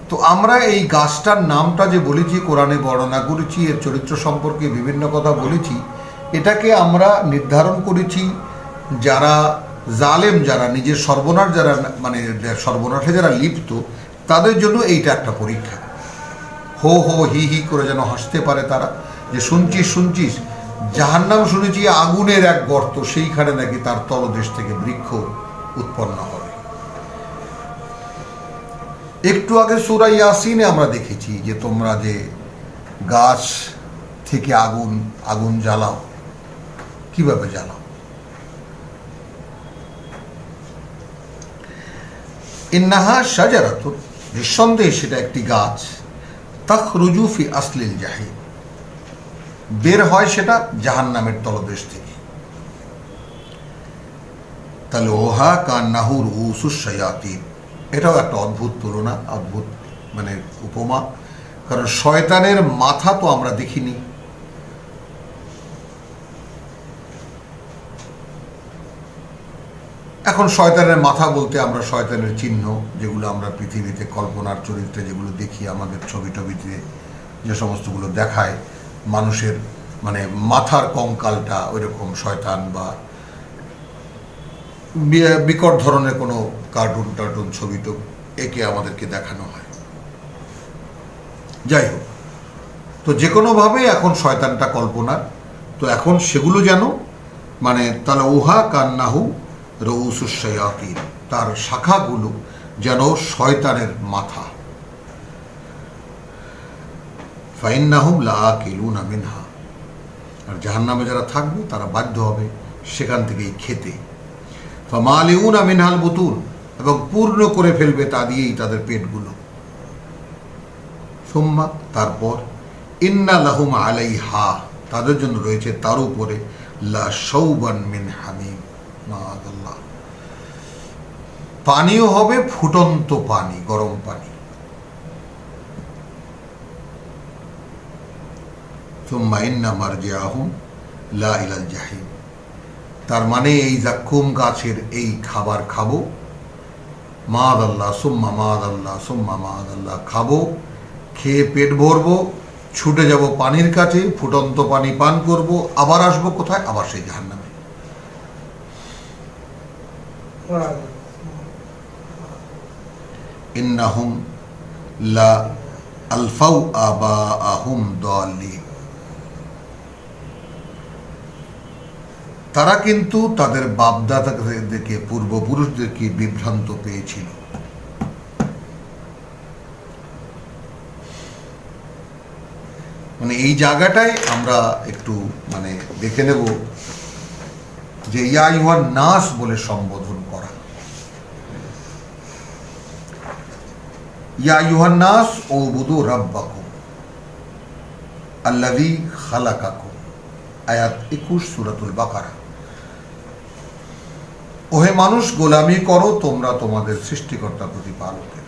[SPEAKER 1] তো আমরা এই গাছটার নামটা যে বলেছি, কোরআনে বর্ণনা করেছি, এর চরিত্র সম্পর্কে বিভিন্ন কথা বলেছি, এটাকে আমরা নির্ধারণ করেছি যারা জালেম, যারা নিজের সর্বনাশ, যারা মানে সর্বনাশে যারা লিপ্ত, তাদের জন্য এইটা একটা পরীক্ষা। হো হো হি হি করে যেন হাসতে পারে তারা, যে শুনছিস জাহান্নাম শুনেছি আগুনের এক গর্ত, সেইখানে নাকি তার তলদেশ থেকে বৃক্ষ উৎপন্ন হবে। একটু আগে সূরা ইয়াসিনে আমরা দেখেছি যে তোমরা যে গাছ থেকে আগুন জ্বালাও, কিভাবে জ্বালাও। ইন্নাহা শাজারাতুন, নিঃসন্দেহে সেটা একটি গাছ, তাখরুজু ফি আসলিল জাহিম, বের হয় সেটা জাহান্নামের তলদেশ থেকে। তাহলে ওহা কান্নাহু রুউসুশ শায়াতিন, এটাও একটা অদ্ভুত তুলনা, অদ্ভুত মানে উপমা, কারণ শয়তানের মাথা তো আমরা দেখিনি। এখন শয়তানের মাথা বলতে আমরা শয়তানের চিহ্ন, যেগুলো আমরা পৃথিবীতে কল্পনার চরিত্রে যেগুলো দেখি, আমাদের ছবি টবিতে যে সমস্তগুলো দেখায়, মানুষের মানে মাথার কঙ্কালটা ওইরকম শয়তান বা বিকট ধরনের কোনো কার্টুন ছবি তো একে আমাদেরকে দেখানো হয়। যাই হোক, তো যে কোনোভাবেই এখন শয়তানটা কল্পনার, তো এখন সেগুলো যেন মানে তাহলে ওহা কান্নাহু রউসুশ শায়াতিন, তার শাখাগুলো যেন শয়তানের মাথা। ফাইন্নাহুম লাআকিলুনা মিনহা, আর জাহান্নামে যারা থাকবে তারা বাধ্য হবে সেখান থেকেই খেতে। ফামালিউনা মিনহাল বুতুন, এবং পূর্ণ করে ফেলবে তা দিয়েই তাদের পেটগুলো। সুম্মা, তারপর ইন্না লাহুম আলাইহা, তাদের জন্য রয়েছে তার উপরে লা শাওবান মিন হামিম, মাআযাল্লাহ, পানিও হবে ফুটন্ত পানি, গরম পানি। সুম্মা ইন্না মারজিআহুম লা ইলাল জাহিম, তার মানে এই জাক্কুম গাছের এই খাবার খাবো, মাআযাল্লাহ সুম্মা মাআযাল্লাহ সুম্মা মাআযাল্লাহ, খাবো, খেয়ে পেট ভরবো, ছুটে যাব পানির কাছে, ফুটন্ত পানি পান করব, আবার আসবো কোথায়? আবার সেই জাহান্নামে। ইন্নাহুম লা আলফাউ আবাআহুম দাল্লিন, তারা কিন্তু তাদের বাপদাদাদেরকে, পূর্বপুরুষদেরকে বিভ্রান্ত পেয়েছিল। মানে এই জায়গাটায় আমরা একটু মানে দেখে নেব যে ইয়া আইয়ুহান নাস বলে সম্বোধন করা। ইয়া আইয়ুহান নাস উবুদু রাব্বাকুম আল্লাযী খালাকাকুম, আয়াত 21 সূরাতুল বাকারা। ওহে মানুষ, গোলামি করো তোমরা তোমাদের সৃষ্টিকর্তা প্রতিপালকের,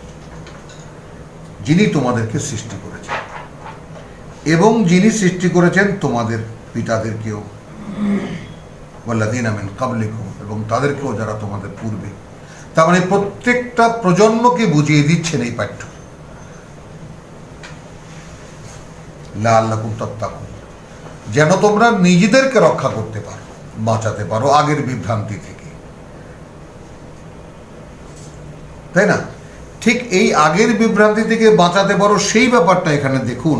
[SPEAKER 1] যিনি তোমাদেরকে সৃষ্টি করেছেন এবং যিনি সৃষ্টি করেছেন তোমাদের পিতাদেরকেও, ওয়াল্লাযীনা মিন ক্বাবলিকুম, এবং তাদেরকেও যারা তোমাদের পূর্বে। তার মানে প্রত্যেকটা প্রজন্মকে বুঝিয়ে দিচ্ছেন এই পাঠ্য, লাআল্লাকুম তাত্তাকুন, যেন তোমরা নিজেদেরকে রক্ষা করতে পারো, বাঁচাতে পারো আগের বিভ্রান্তি থেকে, তাই না? ঠিক এই আগের বিভ্রান্তি থেকে বাঁচাতে পারো, সেই ব্যাপারটা এখানে দেখুন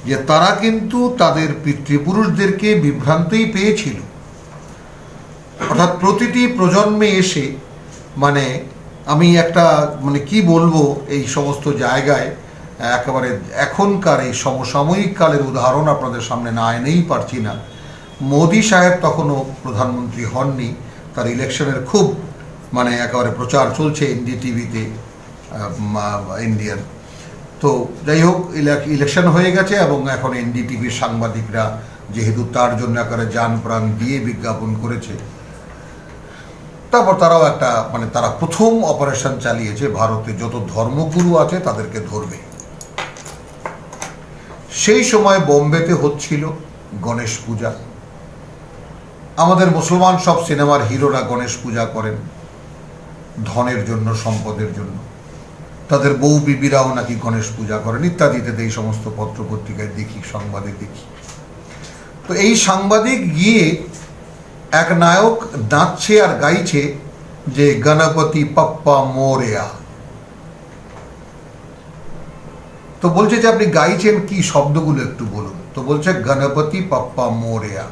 [SPEAKER 1] যে তারা কিন্তু তাদের পিতৃপুরুষদেরকে বিভ্রান্তই পেয়েছিল। অর্থাৎ প্রতিটি প্রজন্মে এসে মানে আমি একটা মানে কি বলবো, এই সমস্ত জায়গায় একেবারে এখনকার এই সমসাময়িক কালের উদাহরণ আপনাদের সামনে না এনেই পারছি না। মোদি সাহেব তখনও প্রধানমন্ত্রী হননি, তার ইলেকশনের খুব মানে একেবারে প্রচার চলছে এনডিটিভিতে, ইন্ডিয়ান। তো যাই হোক, ইলেকশন হয়ে গেছে এবং এখন এনডিটিভির সাংবাদিকরা যেহেতু তার জন্য একেবারে যান প্রাণ দিয়ে বিজ্ঞাপন করেছে, তারপর তারাও একটা মানে তারা প্রথম অপারেশন চালিয়েছে, ভারতে যত ধর্মগুরু আছে তাদেরকে ধরবে। সেই সময় বোম্বেতে হচ্ছিল গণেশ পূজা। আমাদের মুসলমান সব সিনেমার হিরোরা গণেশ পূজা করেন, ধনের জন্য, সম্পদের জন্য। তাদের বউ বিবিরাও নাকি গণেশ পূজা করেন ইত্যাদিতে এই সমস্ত পত্র পত্রিকায় দেখি, সংবাদে দেখি। তো এই সাংবাদিক গিয়ে এক নায়ক নাচছে আর গাইছে যে গণপতি পাপ্পা মোরেয়া। তো বলছে যে আপনি গাইছেন কি, শব্দগুলো একটু বলুন। তো বলছে গণপতি পাপ্পা মোরেয়া।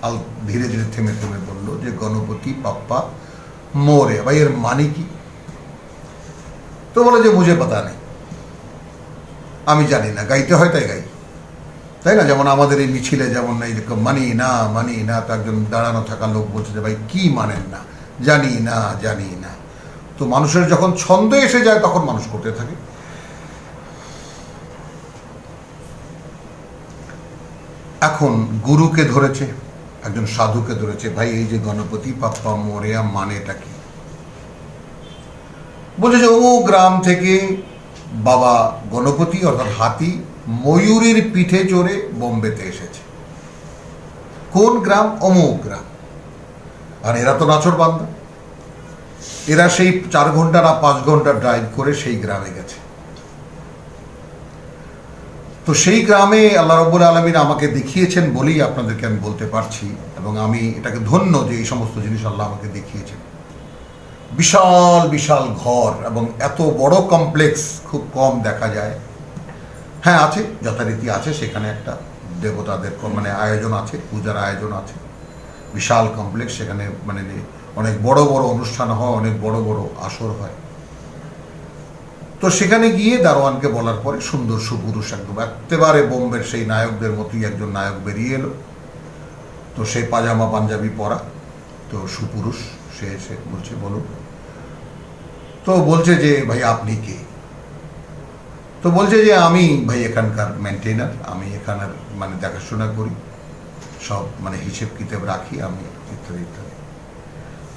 [SPEAKER 1] আল ধীরে ধীরে থেমে থেমে বলল যে গণপতি পাপ্পা মোরেয়া, ভাই এর মানে কি? তো বলে যে মুঝে পাতা নেই, আমি জানি না, গাইতে হয় তাই গাই, তাই না? যেমন আমাদের এই মিছিলে যেমন এইরকম মানি না, তো একজন দাঁড়ানো থাকা লোক বলছে যে ভাই কি মানেন না? জানি না। তো মানুষের যখন ছন্দ এসে যায় তখন মানুষ করতে থাকে। এখন গুরুকে ধরেছে, একজন সাধুকে ধরেছে, ভাই এই যে গণপতি পাপ্পা মোরেয়া মানেটা কি? বলছে যে ও গ্রাম থেকে বাবা গণপতি অর্থাৎ হাতি ময়ূরের পিঠে চড়ে বোম্বেতে এসেছে। কোন গ্রাম? অমুক গ্রাম। আর এরা তো নাচর বান্দা, এরা সেই 4 ঘন্টা না 5 ঘন্টা ড্রাইভ করে সেই গ্রামে গেছে। তো সেই গ্রামে আল্লাহ রাব্বুল আলামিন আমাকে দেখিয়েছেন বলেই আপনাদেরকে আমি বলতে পারছি, এবং আমি এটাকে ধন্য যে এই সমস্ত জিনিস আল্লাহ আমাকে দেখিয়েছেন। বিশাল বিশাল ঘর এবং এত বড় কমপ্লেক্স খুব কম দেখা যায়। হ্যাঁ আছে, যথারীতি আছে, সেখানে একটা দেবতাদের মানে আয়োজন আছে, পূজার আয়োজন আছে, বিশাল কমপ্লেক্স। সেখানে মানে অনেক বড় বড় অনুষ্ঠান হয়, অনেক বড় বড় আসর হয়। তো সেখানে গিয়ে দারোয়ানকে বলার পরে সুন্দর সুপুরুষ একদম একেবারে বোম্বের সেই নায়কদের মতোই একজন নায়ক বেরিয়ে এলো। তো সে পাজামা পাঞ্জাবি পরা, তো সুপুরুষ, সে এসে বলছে বলুন। তো বলছে যে ভাই আপনি কে? তো বলছে যে আমি ভাই এখানকার মেনটেনার, আমি এখানের মানে দেখাশোনা করি, সব মানে হিসেব কিতাব রাখি আমি, ইত্যাদি ইত্যাদি।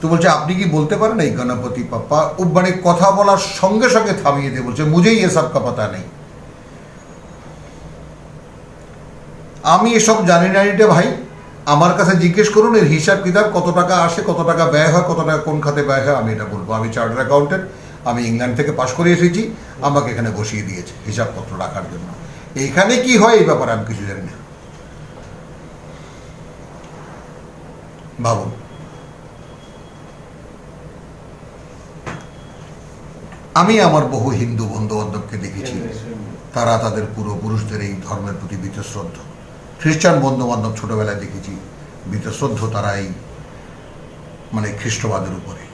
[SPEAKER 1] তো বলছে আপনি কি বলতে পারেন এই গণপতি পাপ্পা? ও মানে কথা বলার সঙ্গে সঙ্গে থামিয়ে দিয়ে বলছে মুঝেই এসব কা পাতা নেই, আমি এসব জানি না রে ভাই, আমার কাছে জিজ্ঞেস করুন এর হিসাব কিতাব, কত টাকা আসে, কত টাকা ব্যয় হয়, কত টাকা কোন খাতে ব্যয় হয়, আমি এটা বলবো। আমি চার্টার্ড অ্যাকাউন্টেন্ট, আমি ইংল্যান্ড থেকে পাশ করে এসেছি, আমাকে এখানে বসিয়ে দিয়েছে হিসাবপত্র রাখার জন্য। এখানে কি হয় এই ব্যাপারে আমি কিছু জানি না। ভাবুন, আমি আমার বহু হিন্দু বন্ধু বান্ধবকে দেখেছি, তারা তাদের পূর্বপুরুষদের এই ধর্মের প্রতি বীতশ্রদ্ধ। খ্রিস্টান বন্ধু বান্ধব ছোটবেলায় দেখেছি বীতশ্রদ্ধ, তারা এই মানে খ্রিস্টবাদের উপরে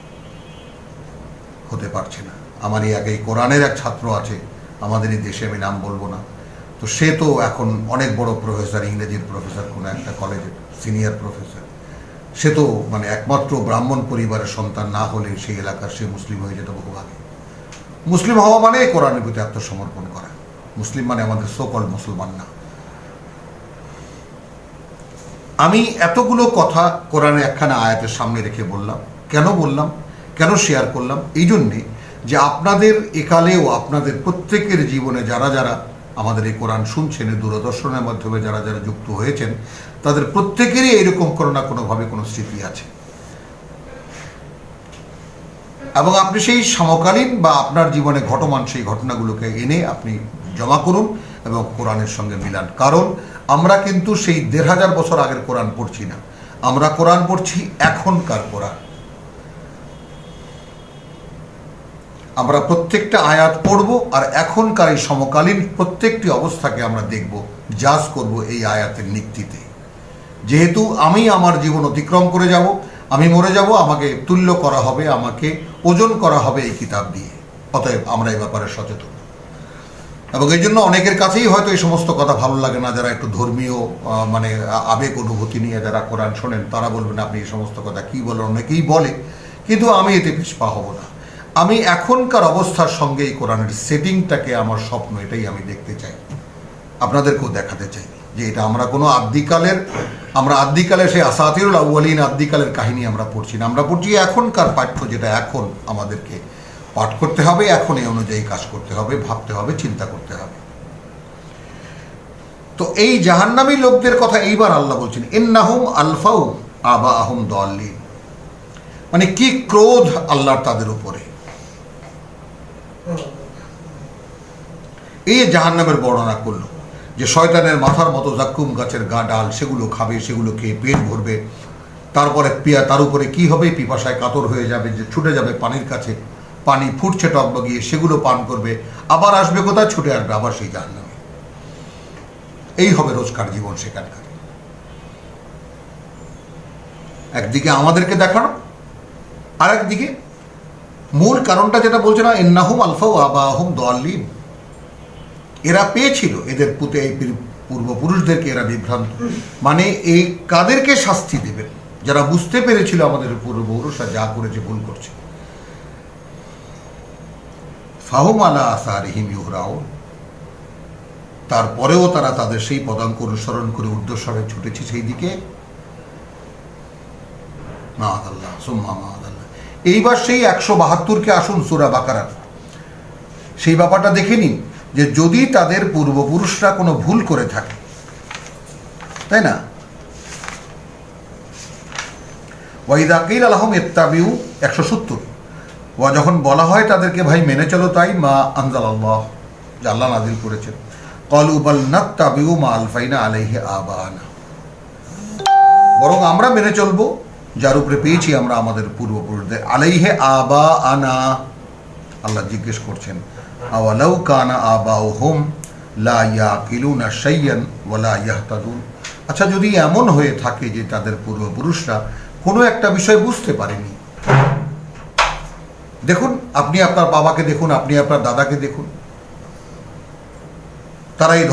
[SPEAKER 1] হতে পারছে না। আমার এই কোরআনের এক ছাত্র আছে আমাদের এই দেশে, আমি নাম বলবো না, তো সে তো এখন অনেক বড় প্রফেসর, ইংরেজির প্রফেসর, কোনো একটা কলেজের সিনিয়র প্রফেসর। সে তো মানে একমাত্র ব্রাহ্মণ পরিবারের সন্তান না হলে সেই এলাকার সে মুসলিম হয়ে যেত বহু আগে। মুসলিম হওয়া মানে কোরআনের প্রতি আত্মসমর্পণ করা, মুসলিম মানে আমাদের সোকল মুসলমান না। আমি এতগুলো কথা কোরআনের একখানা আয়াতের সামনে রেখে বললাম। কেন বললাম, কেন শেয়ার করলাম? এই জন্যে যে আপনাদের একালেও আপনাদের প্রত্যেকের জীবনে যারা যারা আমাদের এই কোরআন শুনছেন, দূরদর্শনের মাধ্যমে যারা যারা যুক্ত হয়েছেন, তাদের প্রত্যেকেরই এইরকম কোনো না কোনোভাবে কোনো স্মৃতি আছে, এবং আপনি সেই সমকালীন বা আপনার জীবনে ঘটমান সেই ঘটনাগুলোকে এনে আপনি জমা করুন এবং কোরআনের সঙ্গে মিলান। কারণ আমরা কিন্তু সেই ১৫০০ বছর আগের কোরআন পড়ছি না, আমরা কোরআন পড়ছি এখনকার কোরআন। আমরা প্রত্যেকটা আয়াত পড়ব আর এখনকার এই সমকালীন প্রত্যেকটি অবস্থাকে আমরা দেখব, জাজ করব এই আয়াতের নিক্তিতে। যেহেতু আমি আমার জীবন অতিক্রম করে যাব, আমি মরে যাব, আমাকে তুল্য করা হবে, আমাকে ওজন করা হবে এই কিতাব দিয়ে। অতএব আমরা এই ব্যাপারে সচেতন। এবং এই জন্য অনেকের কাছেই হয়তো এই সমস্ত কথা ভালো লাগে না, যারা একটু ধর্মীয় মানে আবেগ অনুভূতি নিয়ে যারা কোরআন শোনেন, তারা বলবেন আপনি এই সমস্ত কথা কী বলেন। অনেকেই বলে, কিন্তু আমি এতে পিছপা হব না। আমি এখনকার অবস্থার সঙ্গে এই কোরআনের সেটিংটাকে আমার স্বপ্ন, এটাই আমি দেখতে চাই, আপনাদেরকেও দেখাতে চাই যে এটা আমরা কোনো আদ্যিকালের সেই আসাতিরুল আউয়ালিন আদ্যিকালের কাহিনী আমরা পড়ছি না, আমরা পড়ছি এখনকার পাঠ্য, যেটা এখন আমাদেরকে পাঠ করতে হবে, এখন এই অনুযায়ী কাজ করতে হবে, ভাবতে হবে, চিন্তা করতে হবে। তো এই জাহান্নামী লোকদের কথা এইবার আল্লাহ বলছেন, ইন্নাহুম আলফাউ আবাহুম দাল্লিন। মানে কি ক্রোধ আল্লাহর তাদের উপরে। এই জাহান্নামের বর্ণনা করলো যে শয়তানের মাথার মতো জাক্কুম গাছের ডাল, সেগুলো খাবে, সেগুলো খেয়ে পেট ভরবে, তারপরে তার উপরে কি হবে, পিপাসায় কাতর হয়ে যাবে, যে ছুটে যাবে পানির কাছে, পানি ফুটছে টকবগিয়ে, সেগুলো পান করবে, আবার আসবে কোথায়, ছুটে আসবে আবার সেই জাহান্নামে। এই হবে রোজকার জীবন সেখানকার। একদিকে আমাদেরকে দেখানো, আর একদিকে মূল কারণটা যেটা বলছে না, ইন্নাহুম আলফাউ আবাহুম দাল্লিন, এরা পেয়েছিল এদের পুতে, এই পূর্বপুরুষদেরকে এরা বিভ্রান্ত। মানে এই কাদেরকে শাস্তি দেবেন? যারা বুঝতে পেরেছিল আমাদের পূর্বপুরুষরা যা করেছে, ভুল করছে। ফাহুম আলা আসারিহিম ইউহরাউন, তারপরেও তারা তাদের সেই পদাঙ্ক অনুসরণ করে ঊর্ধ্বস্বরে ছুটেছে সেই দিকে। মাআদাল্লাহ সুম্মা মাআদাল্লাহ। এইবার সেই 172কে আসুন সূরা বাকারার সেই ব্যাপারটা দেখে নিন, যে যদি তাদের পূর্বপুরুষরা কোনো ভুল করে থাকে, তাই না, ওয়াইদা কিল আলহম ইত্তাবিউ 170, ওয়া যখন বলা হয় তাদেরকে ভাই মেনে চলো তাই মা আনজালাল্লাহ, যা আল্লাহ নাযিল করেছেন, ক্বালু বাল নাত্তাবিউ মা আলফাইনা আলাইহি আবানা, বরং আমরা মেনে চলবো যার উপরে পেয়েছি আমরা আমাদের পূর্বপুরুষদের। আলাইহি আবানা, আল্লাহ জিজ্ঞেস করছেন, আওয়ালাউ কানা আবাউহুম লা ইয়াকিলুনা শাইয়ান ওয়া লা ইয়াহতাদুন, আচ্ছা যদি এমন হয়ে থাকে যে তাদের পূর্বপুরুষরা কোনো একটা বিষয় বুঝতে পারেনি। দেখুন, আপনি আপনার বাবাকে দেখুন, আপনি আপনার দাদাকে দেখুন, তারা এই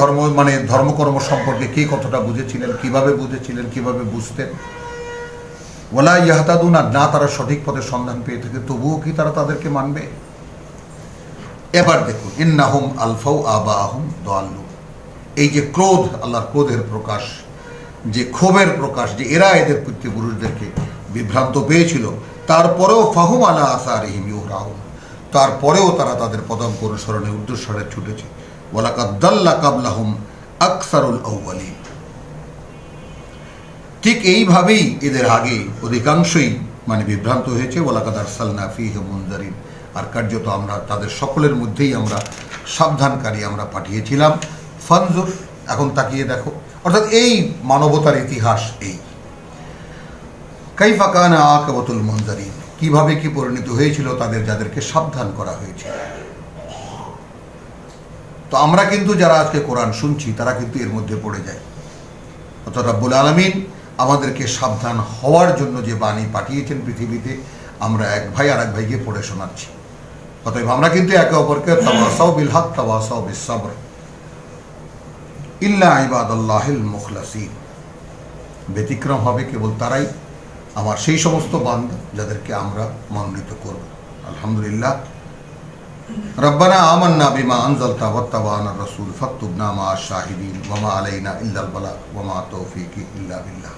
[SPEAKER 1] ধর্মকর্ম সম্পর্কে কে কতটা বুঝেছিলেন, কিভাবে বুঝেছিলেন, কিভাবে বুঝতেন। ওয়ালা ইয়াহতাদুন, না তারা সঠিক পথের সন্ধান পেয়ে থাকে, তবুও কি তারা তাদেরকে মানবে? এবার দেখুন, ইন্নাহুম আলফাউ আবাহুম দাল্লু, এই যে ক্রোধ, আল্লাহর ক্রোধের প্রকাশ, যে ক্ষোভের প্রকাশ, যে এরা এদের পিতৃপুরুষদেরকে বিভ্রান্ত পেয়েছিল, তারপরেও ফাহুম আলা আসারিহিম ইউহরাউন, তারপরেও তারা তাদের পদাঙ্ক অনুসরণে ঊর্ধ্বস্বরে ছুটেছে। ওয়ালাকাদ দাল্লা কাবলাহুম আকসারুল আউয়ালিন, ঠিক এইভাবেই এদের আগে অধিকাংশই বিভ্রান্ত হয়েছে। ওয়ালাকাদ আরসালনা ফীহিম মুনযারিন, আর কার্যত আমরা তাদের সকলের মধ্যেই আমরা সাবধানকারী আমরা পাঠিয়েছিলাম। ফানজুর, এখন তাকিয়ে দেখো, অর্থাৎ এই মানবতার ইতিহাস, এই কাইফা কানা আকিবাতুল মুনযারিন, কিভাবে কি পরিণত হয়েছিল তাদের যাদেরকে সাবধান করা হয়েছিল। তো আমরা কিন্তু যারা আজকে কোরআন শুনছি তারা কিন্তু এর মধ্যে পড়ে যায়। অর্থাৎ রব্বুল আলামিন আমাদেরকে সাবধান হওয়ার জন্য যে বাণী পাঠিয়েছেন পৃথিবীতে, আমরা এক ভাই আর এক ভাইকে পড়ে শোনাচ্ছি। অতএব আমরা কিন্তু একে অপরকে তাওয়াসাউ বিল হক তাওয়াসাউ বিস সাবর, ইল্লা ইবাদাল্লাহিল মুখলাসিন, ব্যতিক্রম হবে কেবল তারাই, আমার সেই সমস্ত বান্দা যাদেরকে আমরা মনোনীত করব। আলহামদুলিল্লাহ। রব্বানা আমান্না বিমা আনজালতা ওয়াত্তাবা'না রাসূল ফাকতুবনা মা আশ-শাহিদিন ওয়া মা আলাইনা ইল্লাল বালাগ ওয়া মা তাওফীকি ইল্লা বিল্লাহ।